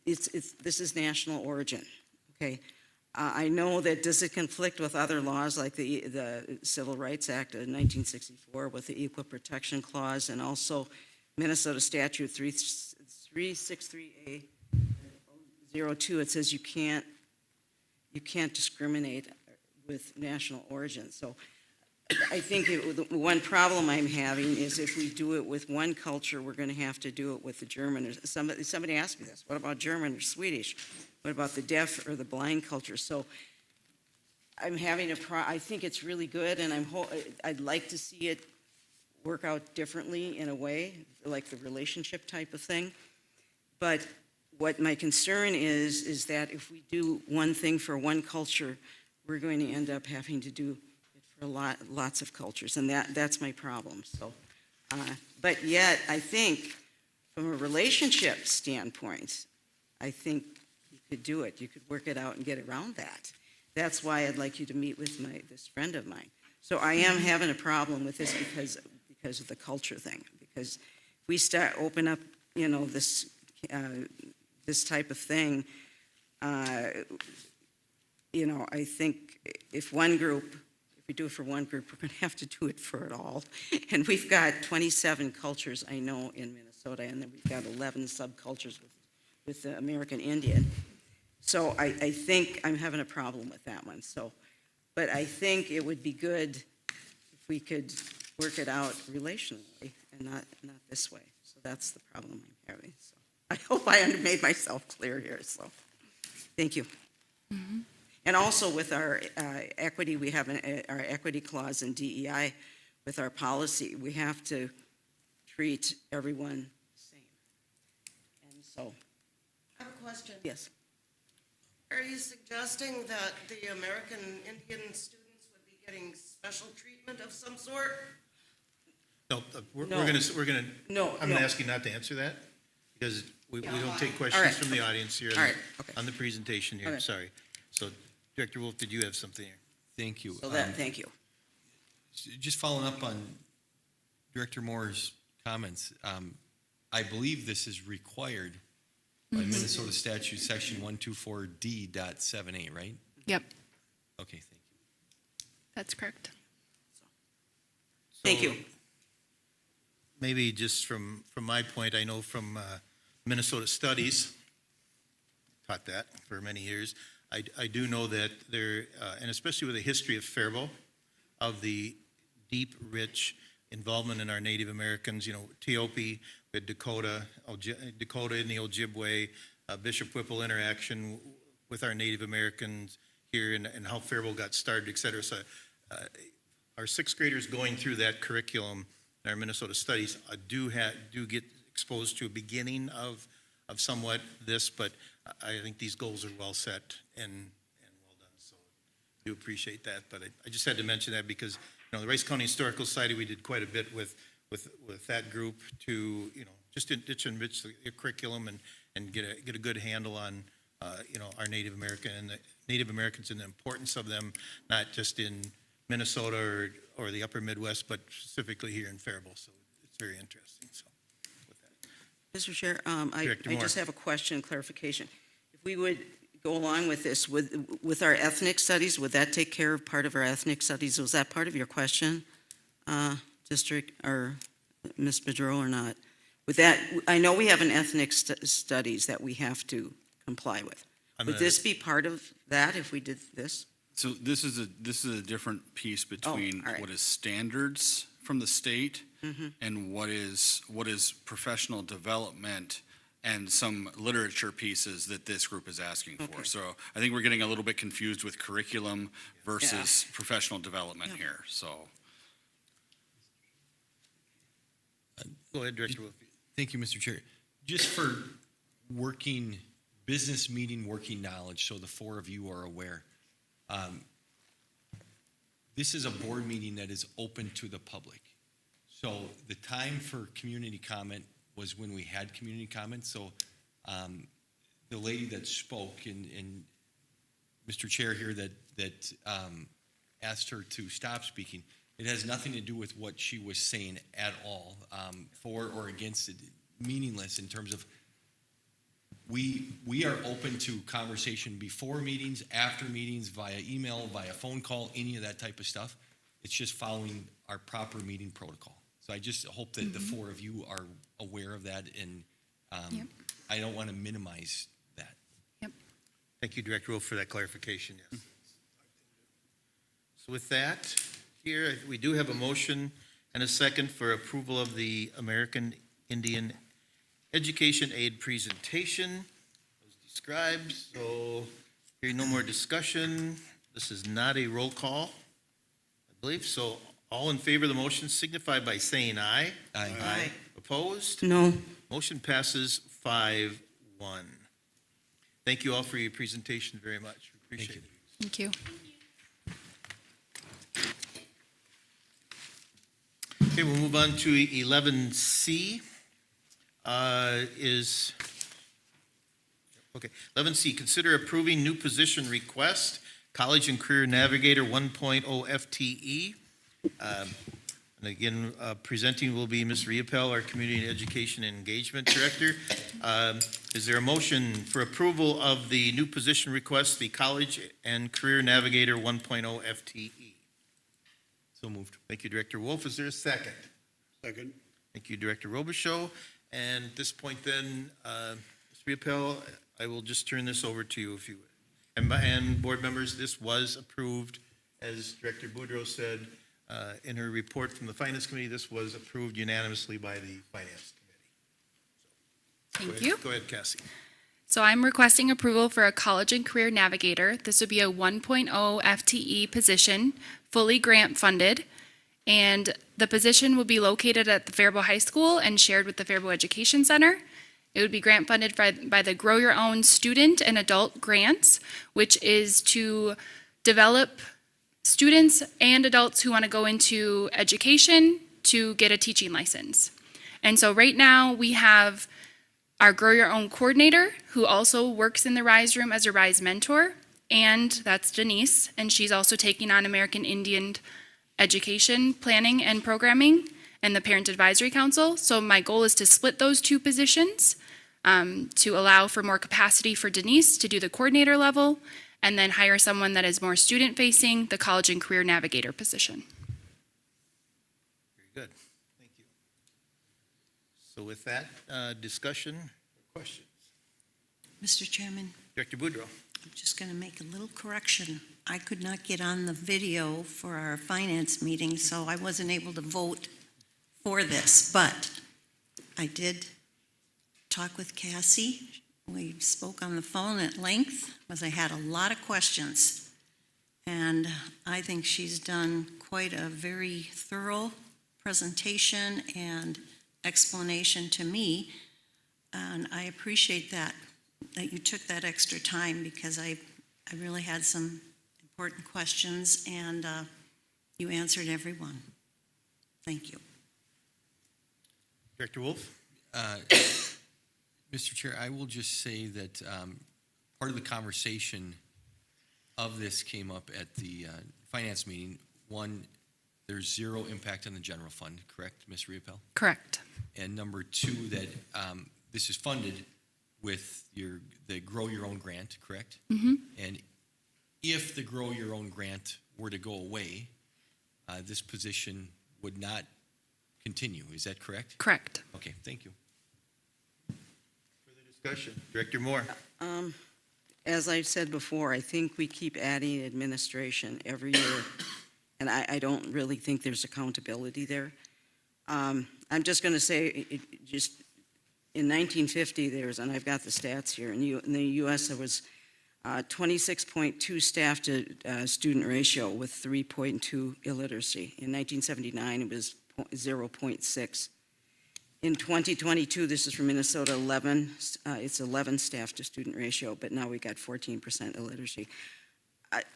This is national origin, okay? I know that does it conflict with other laws like the Civil Rights Act of 1964 with the Equal Protection Clause, and also Minnesota Statute 363A02. It says you can't discriminate with national origin. So I think the one problem I'm having is if we do it with one culture, we're going to have to do it with the German. Or somebody asked me this. What about German or Swedish? What about the deaf or the blind culture? So I'm having I think it's really good, and I'd like to see it work out differently in a way, like the relationship type of thing. But what my concern is that if we do one thing for one culture, we're going to end up having to do it for lots of cultures, and that's my problem. So, but yet I think from a relationship standpoint, I think you could do it. You could work it out and get around that. That's why I'd like you to meet with this friend of mine. So I am having a problem with this because of the culture thing. Because if we open up, this type of thing, I think if we do it for one group, we're going to have to do it for it all. And we've got 27 cultures, I know, in Minnesota, and then we've got 11 subcultures with the American Indian. So I think I'm having a problem with that one. But I think it would be good if we could work it out relationally and not this way. So that's the problem I'm having. So I hope I made myself clear here. So thank you. Mm-hmm. And also with our equity, we have our equity clause in DEI with our policy. We have to treat everyone the same. And so, I have a question. yes. Are you suggesting that the American Indian students would be getting special treatment of some sort? No, we're No. gonna, No, I'm no. gonna ask you not to answer that, because we don't take All questions right. from the audience here All right, okay. on the presentation here, Okay. sorry. So, Director Wolf, did you have something here? Thank you. So that, thank you. Just following up on Director Moore's comments, I believe this is required by Minnesota statute, section 124D.7A, right? Yep, Okay, thank you. that's correct. Thank So, you. Maybe just from my point, I know from Minnesota Studies, taught that for many years, I do know that there, and especially with the history of Faribault, of the deep, rich involvement in our Native Americans, Teope, with Dakota in the Ojibwe, Bishop Whipple interaction with our Native Americans here and how Faribault got started, et cetera. So our sixth graders going through that curriculum in our Minnesota Studies do get exposed to a beginning of somewhat this, but I think these goals are well set and well done. So I do appreciate that, but I just had to mention that because the Rice County Historical Society, we did quite a bit with that group to just enrich the curriculum and get a good handle on our Native Americans and the importance of them, not just in Minnesota or the upper Midwest, but specifically here in Faribault. So it's very interesting. So with that. Mr. Chair, Director I just Moore. have a question, clarification. If we would go along with this, with our ethnic studies, would that take care of part of our ethnic studies? Was that part of your question, District, or Ms. Bedreau, or not? With that, I know we have an ethnic studies that we have to comply with. Would this be part of that if we did this? So this is a different piece between all right. what is standards from the state Mm-hmm. and what is professional development and some literature pieces that this group is asking for. Okay. So I think we're getting a little bit confused with curriculum versus professional development Yeah. here, so. Go ahead, Director Wolf. Thank you, Mr. Chair. Just for business meeting working knowledge, so the four of you are aware. This is a board meeting that is open to the public. So the time for community comment was when we had community comment. So the lady that spoke and Mr. Chair here that asked her to stop speaking, it has nothing to do with what she was saying at all, for or against it, meaningless in terms of we are open to conversation before meetings, after meetings, via email, via phone call, any of that type of stuff. It's just following our proper meeting protocol. So I just hope that the four of you are aware of that, and Yep. I don't want to minimize that. Thank you, Director Wolf, for that clarification, yes. So with that, here, we do have a motion and a second for approval of the American Indian Education Aid presentation as described. So hearing no more discussion, this is not a roll call, I believe. So all in favor of the motion signify by saying aye. Aye. Opposed? No. Motion passes 5-1. Thank you all for your presentation very much. We appreciate it. Thank you. Okay, we'll move on to 11C. 11C, consider approving new position request, College and Career Navigator 1.0 FTE. And again, presenting will be Ms. Riepel, our Community Education and Engagement Director. Is there a motion for approval of the new position request, the College and Career Navigator 1.0 FTE? So moved. Thank you, Director Wolf. Is there a second? Second. Thank you, Director Robichaux. And at this point then, Ms. Riepel, I will just turn this over to you if you would. And board members, this was approved, as Director Boudreau said, in her report from the Finance Committee, this was approved unanimously by the Finance Committee. Thank you. Go ahead, Cassie. So I'm requesting approval for a college and career navigator. This would be a 1.0 FTE position, fully grant funded. And the position will be located at the Faribault High School and shared with the Faribault Education Center. It would be grant funded by the Grow Your Own student and adult grants, which is to develop students and adults who want to go into education to get a teaching license. And so right now we have our Grow Your Own coordinator, who also works in the RISE room as a RISE mentor, and that's Denise, and she's also taking on American Indian education planning and programming and the Parent Advisory Council. So my goal is to split those two positions to allow for more capacity for Denise to do the coordinator level, and then hire someone that is more student-facing, the college and career navigator position. Very good. Thank you. So with that, discussion or questions? Mr. Chairman, Director Boudreau. I'm just going to make a little correction. I could not get on the video for our finance meeting, so I wasn't able to vote for this, but I did talk with Cassie. We spoke on the phone at length, because I had a lot of questions. And I think she's done quite a very thorough presentation and explanation to me. And I appreciate that you took that extra time, because I really had some important questions, and you answered every one. Thank you. Director Wolf. Mr. Chair, I will just say that part of the conversation of this came up at the finance meeting. One, there's zero impact on the general fund, correct, Ms. Riopel? Correct. And number two, that this is funded with the Grow Your Own grant, correct? Mm-hmm. And if the Grow Your Own grant were to go away, this position would not continue. Is that correct? Correct. Okay, thank you. Further discussion. Director Moore. As I've said before, I think we keep adding administration every year, and I don't really think there's accountability there. I'm just going to say, just in 1950, and I've got the stats here, in the U.S. there was 26.2 staff to student ratio with 3.2 illiteracy. In 1979, it was 0.6. In 2022, this is from Minnesota, it's 11 staff to student ratio, but now we got 14% illiteracy.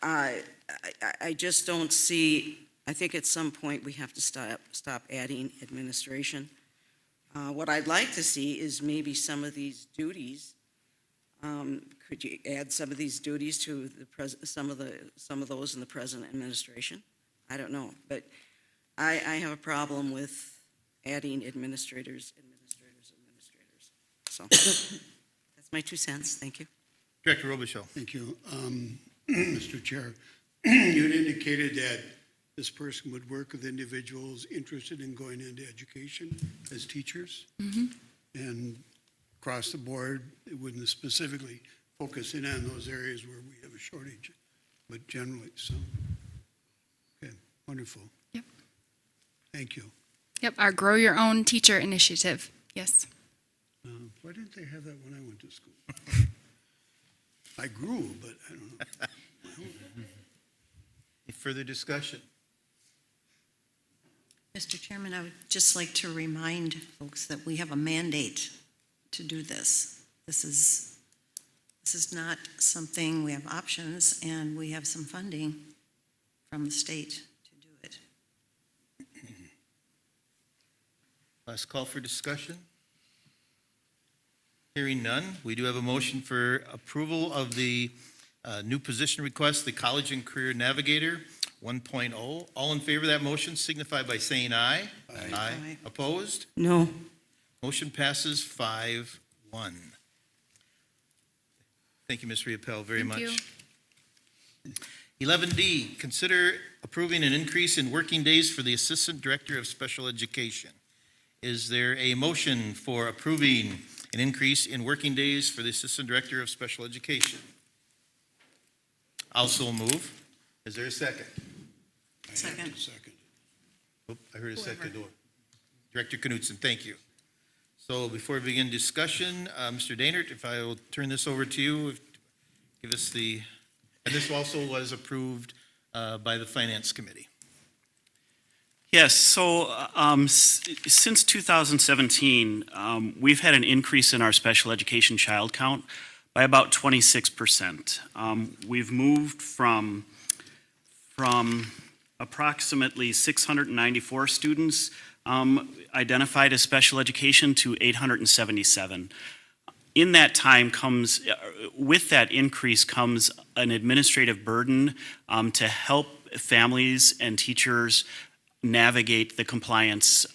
I just don't see, I think at some point we have to stop adding administration. What I'd like to see is maybe some of these duties, could you add some of these duties to some of those in the present administration? I don't know, but I have a problem with adding administrators. So that's my 2 cents. Thank you. Director Robichaud. Thank you. Mr. Chair, you had indicated that this person would work with individuals interested in going into education as teachers. Mm-hmm. And across the board, it wouldn't specifically focus in on those areas where we have a shortage, but generally, so. Okay, wonderful. Yep. Thank you. Yep, our Grow Your Own teacher initiative. Yes. Why didn't they have that when I went to school? I grew, but I don't know. Any further discussion? Mr. Chairman, I would just like to remind folks that we have a mandate to do this. This is not something, we have options, and we have some funding from the state to do it. Last call for discussion. Hearing none, we do have a motion for approval of the new position request, the College and Career Navigator 1.0. All in favor of that motion signify by saying aye. Aye. Aye. Opposed? No. Motion passes 5-1. Thank you, Ms. Riopel, very Thank much. you. 11D, consider approving an increase in working days for the Assistant Director of Special Education. Is there a motion for approving an increase in working days for the Assistant Director of Special Education? Also move. Is there a second? Second. Second. Oh, I heard a second. Director Knudsen, thank you. So before we begin discussion, Mr. Dainert, if I will turn this over to you, give us and this also was approved by the Finance Committee. Yes, so since 2017, we've had an increase in our special education child count by about 26%. We've moved from approximately 694 students identified as special education to 877. In that time with that increase comes an administrative burden to help families and teachers navigate the compliance,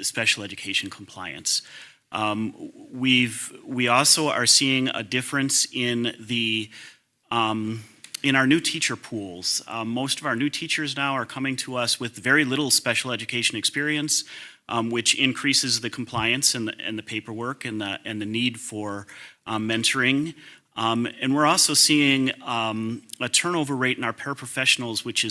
special education compliance. We also are seeing a difference in our new teacher pools. Most of our new teachers now are coming to us with very little special education experience, which increases the compliance and the paperwork and the need for mentoring. And we're also seeing a turnover rate in our paraprofessionals, which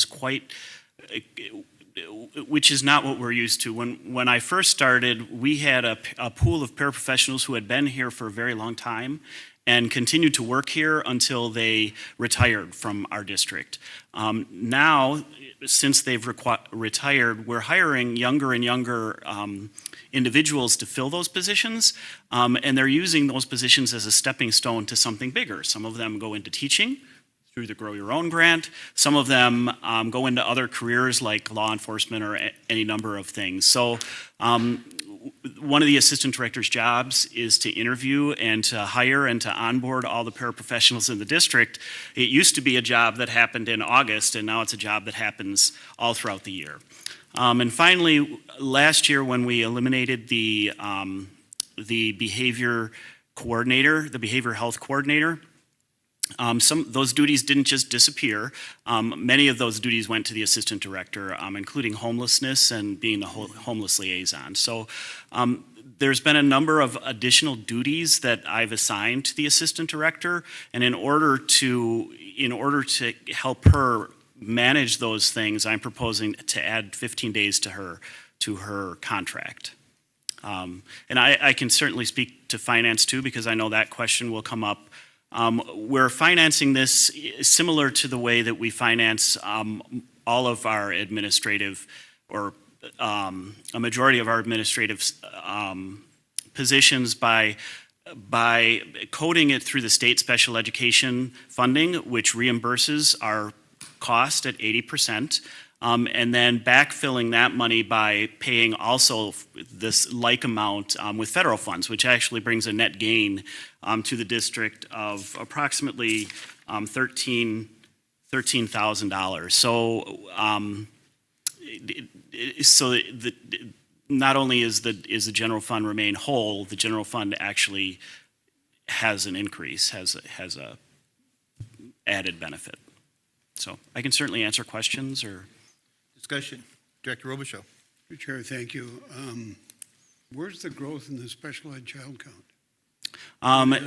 is not what we're used to. When I first started, we had a pool of paraprofessionals who had been here for a very long time and continued to work here until they retired from our district. Now, since they've retired, we're hiring younger and younger individuals to fill those positions, and they're using those positions as a stepping stone to something bigger. Some of them go into teaching through the Grow Your Own grant. Some of them go into other careers like law enforcement or any number of things. So one of the assistant director's jobs is to interview and to hire and to onboard all the paraprofessionals in the district. It used to be a job that happened in August, and now it's a job that happens all throughout the year. And finally, last year when we eliminated the behavior coordinator, the behavior health coordinator, those duties didn't just disappear. Many of those duties went to the assistant director, including homelessness and being the homeless liaison. So there's been a number of additional duties that I've assigned to the assistant director, and in order to help her manage those things, I'm proposing to add 15 days to her contract. And I can certainly speak to finance too, because I know that question will come up. We're financing this similar to the way that we finance all of our administrative, or a majority of our administrative positions by coding it through the state special education funding, which reimburses our cost at 80%. And then backfilling that money by paying also this like amount with federal funds, which actually brings a net gain to the district of approximately $13,000. So not only is the general fund remain whole, the general fund actually has an increase, has a added benefit. So I can certainly answer questions or. Discussion. Director Robichaud. Mr. Chair, thank you. Where's the growth in the special ed child count?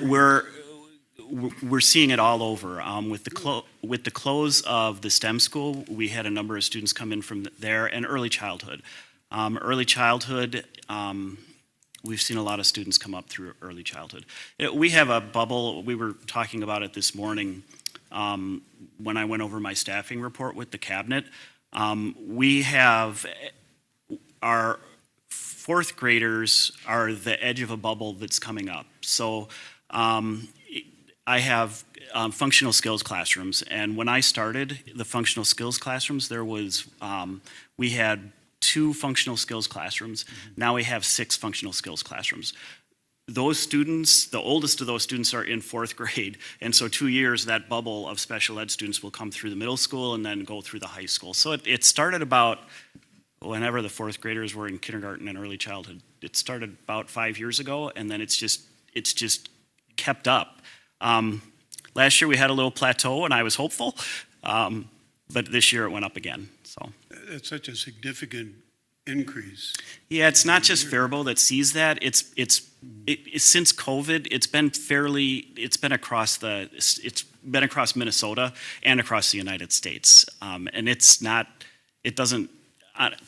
We're seeing it all over. With the close of the STEM school, we had a number of students come in from there, and early childhood. We've seen a lot of students come up through early childhood. We have a bubble. We were talking about it this morning when I went over my staffing report with the cabinet. We have our fourth graders are the edge of a bubble that's coming up. So I have functional skills classrooms, and when I started the functional skills classrooms, we had 2 functional skills classrooms. Now we have 6 functional skills classrooms. Those students, the oldest of those students are in 4th grade, and so 2 years, that bubble of special ed students will come through the middle school and then go through the high school. So it started about whenever the 4th graders were in kindergarten and early childhood. It started about 5 years ago, and then it's just kept up. Last year we had a little plateau, and I was hopeful, but this year it went up again. So That's such a significant increase. Yeah, it's not just Faribault that sees that. It's since COVID, it's been across Minnesota and across the United States, and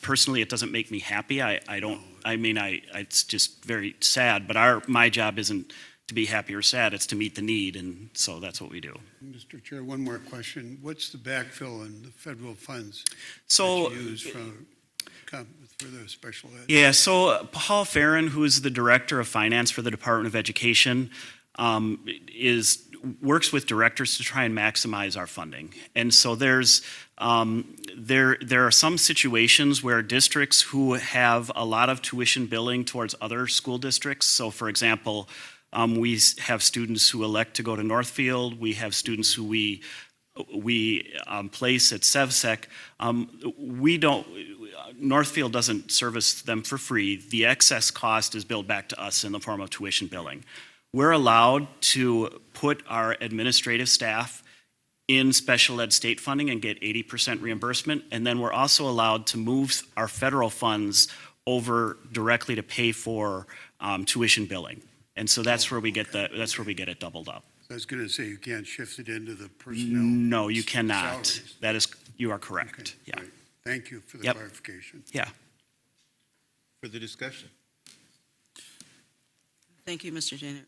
personally, it doesn't make me happy. It's just very sad, but my job isn't to be happy or sad, it's to meet the need, and so that's what we do. Mr. Chair, one more question. What's the backfill in the federal funds So, that you use for the special ed? yeah, so Paul Farron, who is the Director of Finance for the Department of Education, works with directors to try and maximize our funding. And so there are some situations where districts who have a lot of tuition billing towards other school districts, so for example, we have students who elect to go to Northfield, we have students who we place at SevSec. Northfield doesn't service them for free. The excess cost is billed back to us in the form of tuition billing. We're allowed to put our administrative staff in special ed state funding and get 80% reimbursement, and then we're also allowed to move our federal funds over directly to pay for tuition billing. And so that's where we get it doubled up. I was going to say, you can't shift it into the personnel. No, you cannot. salaries. You are correct. Okay, Yeah. great. Thank you for the Yep. clarification. Yeah. Further discussion? Thank you, Mr. Dana.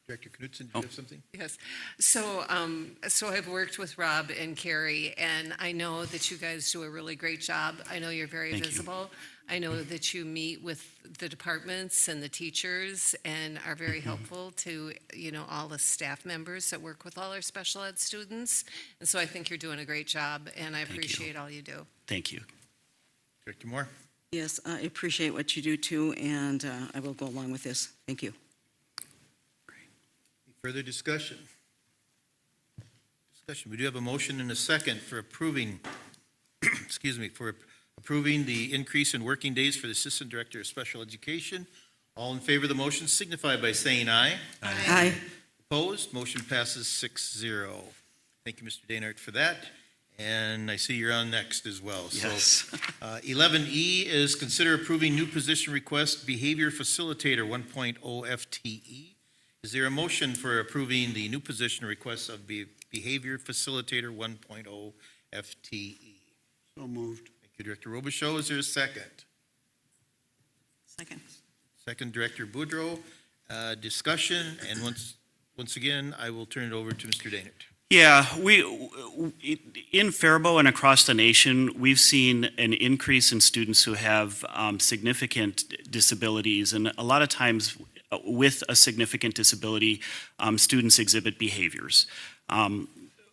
Director Knudsen, do you have something? Yes. So I've worked with Rob and Carrie, and I know that you guys do a really great job. I know you're very Thank you. visible. I know that you meet with the departments and the teachers and are very helpful to, all the staff members that work with all our special ed students. And so I think you're doing a great job, and I you. appreciate all you do. Thank you. Director Moore? Yes, I appreciate what you do too, and I will go along with this. Thank you. Further discussion? We do have a motion and a second for approving, for approving the increase in working days for the Assistant Director of Special Education. All in favor of the motion signify by saying aye. Aye. Opposed? Motion passes 6-0. Thank you, Mr. Dainart, for that. And I see you're on next as well. Yes. So 11E is consider approving new position request, Behavior Facilitator 1.0 FTE. Is there a motion for approving the new position request of Behavior Facilitator 1.0 FTE? So moved. Thank you, Director Robichaud. Is there a second? Second. Second, Director Boudreau. Discussion, and once again, I will turn it over to Mr. Dainert. Yeah, in Faribault and across the nation, we've seen an increase in students who have significant disabilities, and a lot of times with a significant disability, students exhibit behaviors.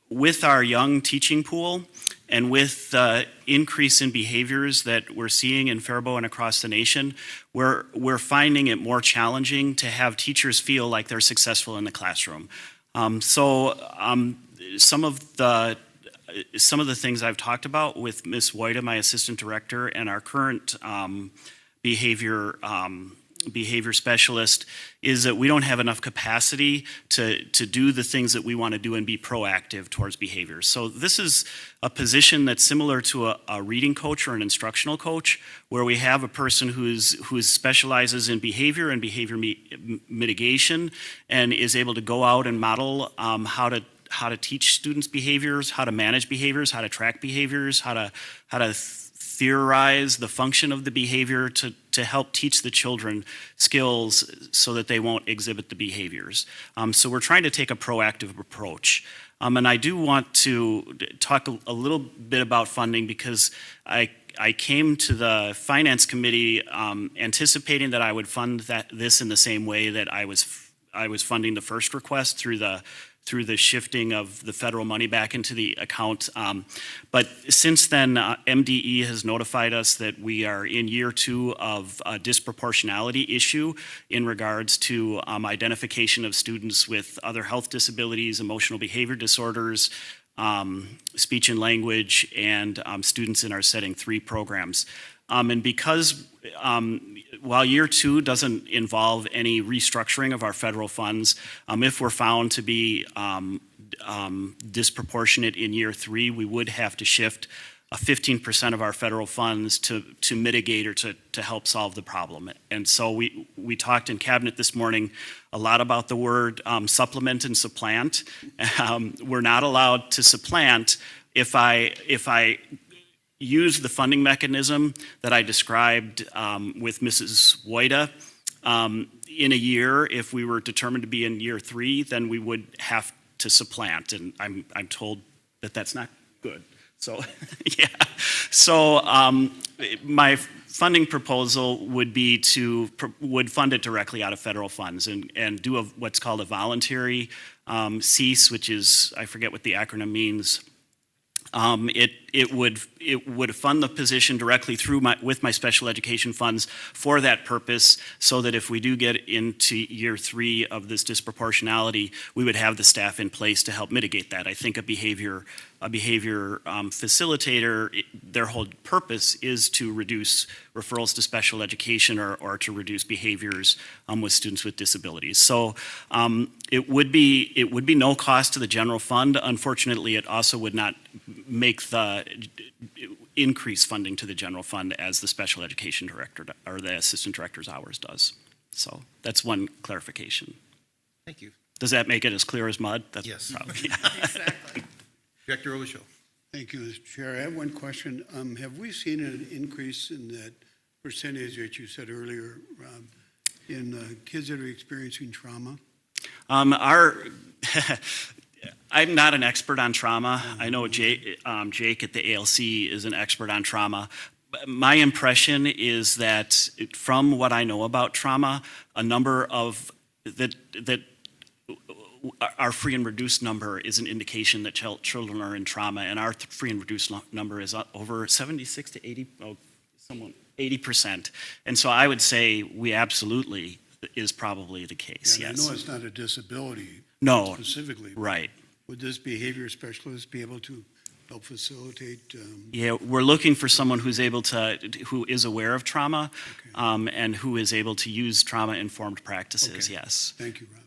With our young teaching pool and with the increase in behaviors that we're seeing in Faribault and across the nation, we're finding it more challenging to have teachers feel like they're successful in the classroom. Some of the things I've talked about with Ms. Woida, my assistant director, and our current behavior specialist is that we don't have enough capacity to do the things that we want to do and be proactive towards behaviors. So this is a position that's similar to a reading coach or an instructional coach, where we have a person who specializes in behavior and behavior mitigation and is able to go out and model how to teach students behaviors, how to manage behaviors, how to track behaviors, how to theorize the function of the behavior to help teach the children skills so that they won't exhibit the behaviors. So we're trying to take a proactive approach. And I do want to talk a little bit about funding because I came to the Finance Committee anticipating that I would fund this in the same way that I was funding the first request through the shifting of the federal money back into the account. But since then, MDE has notified us that we are in year 2 of a disproportionality issue in regards to identification of students with other health disabilities, emotional behavior disorders, speech and language, and students in our Setting 3 programs. And because while year 2 doesn't involve any restructuring of our federal funds, if we're found to be disproportionate in year 3, we would have to shift 15% of our federal funds to mitigate or to help solve the problem. And so we talked in cabinet this morning a lot about the word supplement and supplant. We're not allowed to supplant if I use the funding mechanism that I described with Mrs. Woida. In a year, if we were determined to be in year 3, then we would have to supplant, and I'm told that that's not good. So, yeah. So my funding proposal would be would fund it directly out of federal funds and do what's called a voluntary cease, which is, I forget what the acronym means. It would fund the position directly with my special education funds for that purpose, so that if we do get into year 3 of this disproportionality, we would have the staff in place to help mitigate that. I think a behavior facilitator, their whole purpose is to reduce referrals to special education or to reduce behaviors with students with disabilities. So it would be no cost to the general fund. Unfortunately, it also would not make the increase funding to the general fund as the special education director or the assistant director's hours does. So that's one clarification. Thank you. Does that make it as clear as mud? That's Yes. Probably, Exactly. Director Robichaud. Thank you, Mr. Chair. I have one question. Have we seen an increase in that percentage that you said earlier, Rob, in kids that are experiencing trauma? I'm not an expert on trauma. I know Jake at the ALC is an expert on trauma. My impression is that from what I know about trauma, a number of that our free and reduced number is an indication that children are in trauma, and our free and reduced number is over 76 to 80, 80%. And so I would say we absolutely is probably the case. And yes. I know it's not a disability. No. Specifically. Right. Would this behavior specialist be able to help facilitate? Yeah, we're looking for someone who is aware of trauma, and who is able to use trauma-informed practices. Okay. Yes. Thank you, Rob.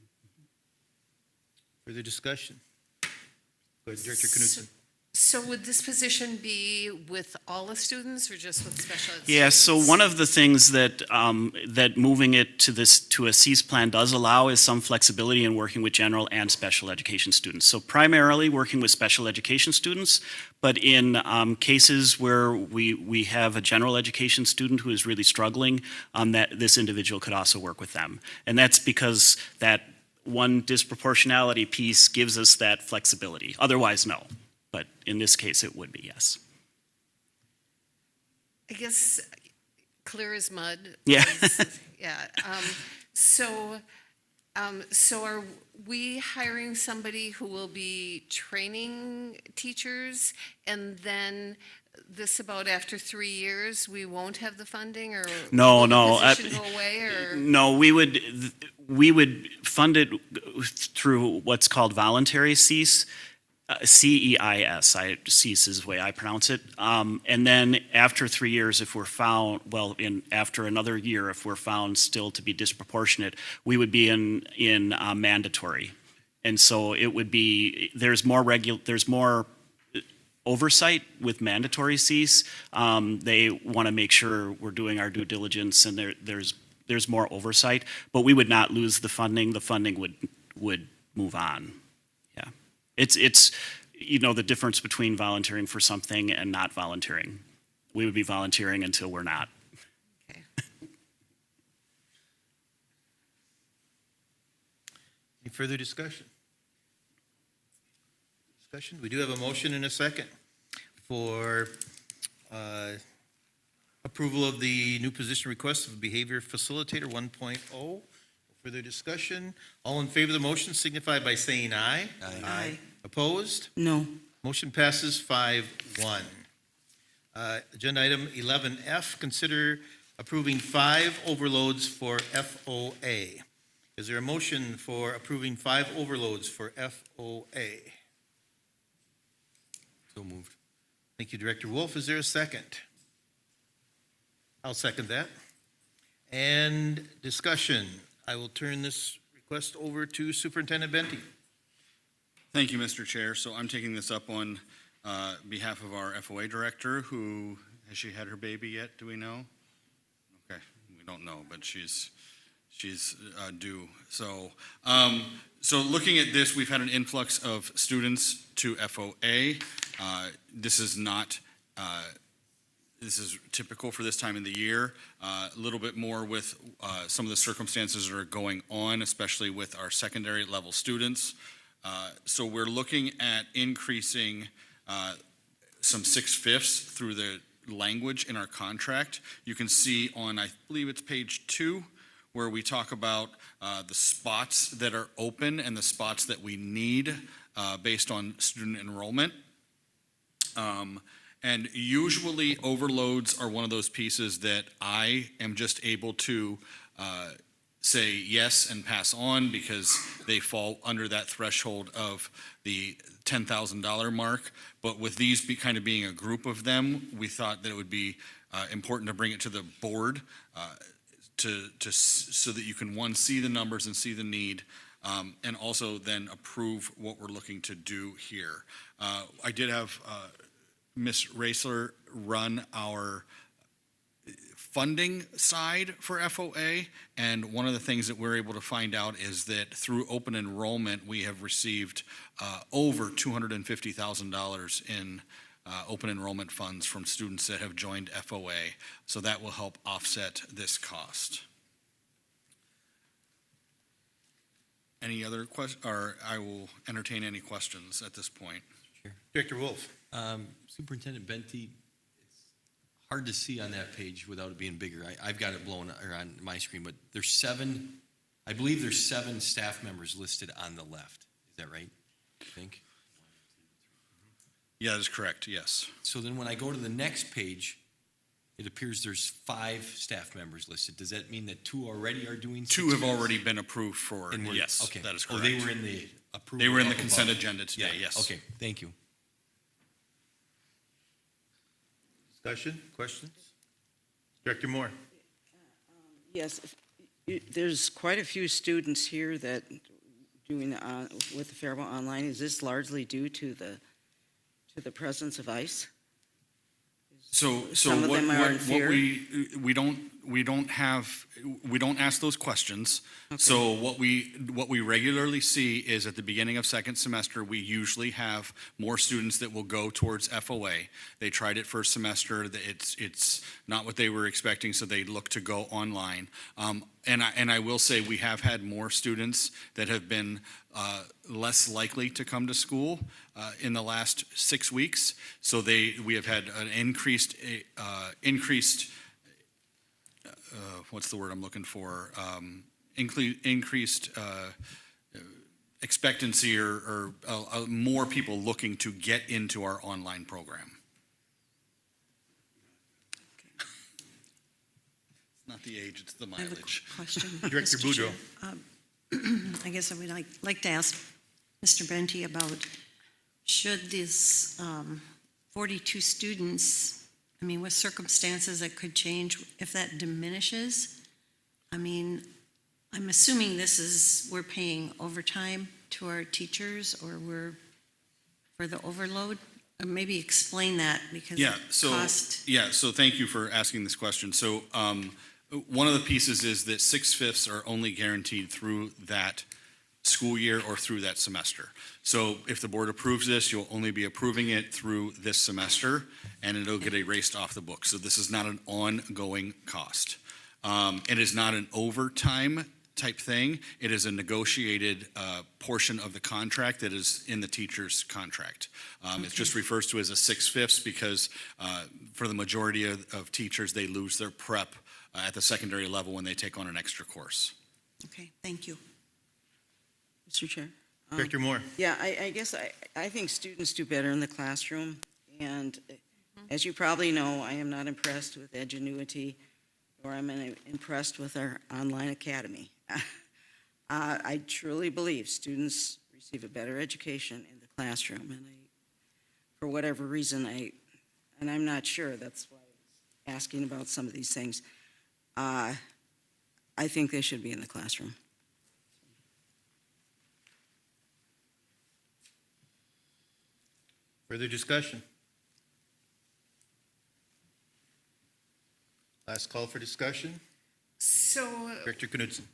Further discussion? Go ahead, Director Knudsen. So would this position be with all the students or just with special ed Yeah, so students? one of the things that that moving it to a CEAS plan does allow is some flexibility in working with general and special education students. So primarily working with special education students, but in cases where we have a general education student who is really struggling, that this individual could also work with them. And that's because that one disproportionality piece gives us that flexibility. Otherwise, no. But in this case, it would be, yes. I guess clear as mud. Yeah. Yeah. So are we hiring somebody who will be training teachers, and then this about after 3 years, we won't have the funding, or No, will no. the position go away, or? No, we would fund it through what's called voluntary cease. CEIS, cease is the way I pronounce it. And then after 3 years, if we're found, after another year, if we're found still to be disproportionate, we would be in mandatory. And so it would be, there's more oversight with mandatory cease. They want to make sure we're doing our due diligence, and there's more oversight, but we would not lose the funding. The funding would move on. Yeah. It's the difference between volunteering for something and not volunteering. We would be volunteering until we're not. Okay. Any further discussion? We do have a motion and a second for approval of the new position request of behavior facilitator 1.0. Further discussion? All in favor of the motion signify by saying aye. Aye. Opposed? No. Motion passes 5-1. Agenda item 11F, consider approving 5 overloads for FOA. Is there a motion for approving 5 overloads for FOA? So moved. Thank you, Director Wolf. Is there a second? I'll second that. And discussion. I will turn this request over to Superintendent Benty. Thank you, Mr. Chair. So I'm taking this up on behalf of our FOA director, who, has she had her baby yet? Do we know? Okay, we don't know, but she's due. So, so looking at this, we've had an influx of students to FOA. This is not This is typical for this time of the year, a little bit more with some of the circumstances that are going on, especially with our secondary level students. So we're looking at increasing some 6/5 through the language in our contract. You can see on, I believe it's page 2, where we talk about the spots that are open and the spots that we need based on student enrollment. And usually overloads are one of those pieces that I am just able to say yes and pass on because they fall under that threshold of the $10,000 mark. But with these kind of being a group of them, we thought that it would be important to bring it to the board so that you can, one, see the numbers and see the need, and also then approve what we're looking to do here. I did have Ms. Raisler run our funding side for FOA, and one of the things that we're able to find out is that through open enrollment, we have received over $250,000 in open enrollment funds from students that have joined FOA, so that will help offset this cost. Any other questions, or I will entertain any questions at this point. Director Wolf. Superintendent Benty, it's hard to see on that page without it being bigger. I've got it blown or on my screen, but there's 7, I believe there's 7 staff members listed on the left. Is that right? I think. Yeah, that is correct, yes. So then when I go to the next page, it appears there's 5 staff members listed. Does that mean that 2 already are doing? 2 have already been approved for, And yes, okay. that is correct. Oh, they were in the approval. They were in the up consent above. agenda today, Yeah, yes. okay, thank you. Discussion, questions? Director Moore. Yes, there's quite a few students here that doing with the Faribault Online. Is this largely due to the presence of ICE? So Some of what them are in fear? we don't ask those questions. So what we regularly see is at the beginning of second semester, we usually have more students that will go towards FOA. They tried it first semester, it's not what they were expecting, so they look to go online. And I will say we have had more students that have been less likely to come to school in the last 6 weeks. So we have had an increased what's the word I'm looking for? Increased expectancy or more people looking to get into our online program. It's not the age, it's the I have a mileage. question. Director Mr. Chair. Boudreau. I guess I would like to ask Mr. Benty about, should this 42 students, I mean, with circumstances that could change, if that diminishes, I mean, I'm assuming we're paying overtime to our teachers, or we're for the overload? Or maybe explain that, because So thank you for asking this question. So one of the pieces is that 6/5 are only guaranteed through that school year or through that semester. So if the board approves this, you'll only be approving it through this semester, and it'll get erased off the book. So this is not an ongoing cost. It is not an overtime type thing. It is a negotiated portion of the contract that is in the teacher's contract. It just refers to as a 6/5 because for the majority of teachers, they lose their prep at the secondary level when they take on an extra course. Okay, thank you. Mr. Chair? Director Moore. Yeah, I guess I think students do better in the classroom, and as you probably know, I am not impressed with Edgenuity, or I'm impressed with our online academy. I truly believe students receive a better education in the classroom, and for whatever reason, and I'm not sure, that's why I was asking about some of these things, I think they should be in the classroom. Further discussion? Last call for discussion. So, Director Knudsen.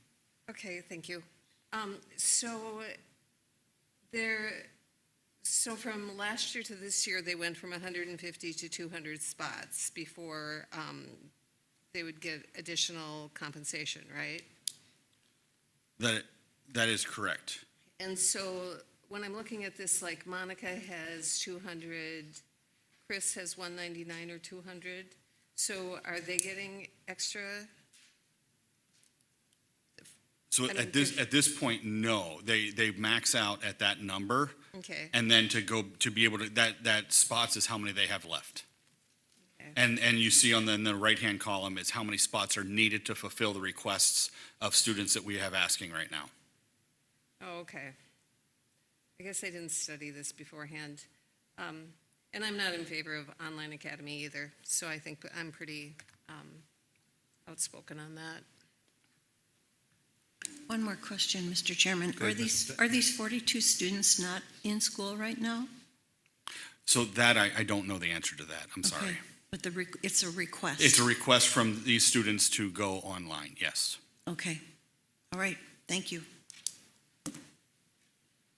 okay, thank you. So So from last year to this year, they went from 150 to 200 spots before they would get additional compensation, right? That is correct. And so when I'm looking at this, like Monica has 200, Chris has 199 or 200. So are they getting extra? So I don't at this point, no, they max out at that number. Okay. And then to be able to, that spots is how many they have left. Okay. And you see on the right-hand column is how many spots are needed to fulfill the requests of students that we have asking right now. Oh, okay. I guess I didn't study this beforehand. And I'm not in favor of online academy either, so I think I'm pretty outspoken on that. One more question, Mr. Chairman. Are these 42 students not in school right now? So that, I don't know the answer to that, I'm sorry. Okay, but it's a request? It's a request from these students to go online, yes. Okay, all right, thank you.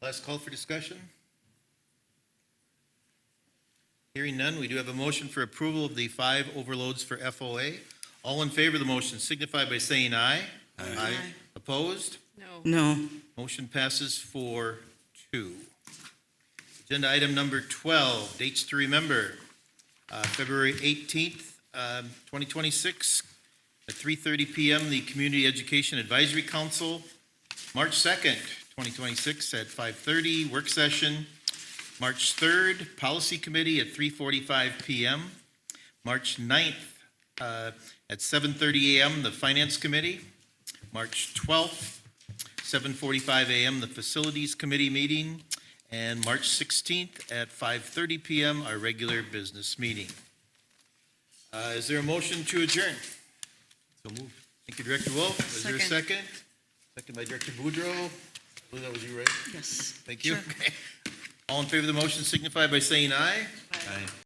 Last call for discussion. Hearing none, we do have a motion for approval of the 5 overloads for FOA. All in favor of the motion signify by saying aye. Aye. Opposed? No. No. Motion passes 4-2. Agenda item number 12, dates to remember. February 18th, 2026, at 3:30 PM, the Community Education Advisory Council. March 2nd, 2026, at 5:30, work session. March 3rd, Policy Committee at 3:45 PM. March 9th, at 7:30 AM, the Finance Committee. March 12th, 7:45 AM, the Facilities Committee meeting. And March 16th at 5:30 PM, our regular business meeting. Is there a motion to adjourn? So moved. Thank you, Director Wolf. Is there a second? Second by Director Boudreau. I believe that was you, right? Yes. Thank you. Sure. Okay. All in favor of the motion signify by saying aye. Aye.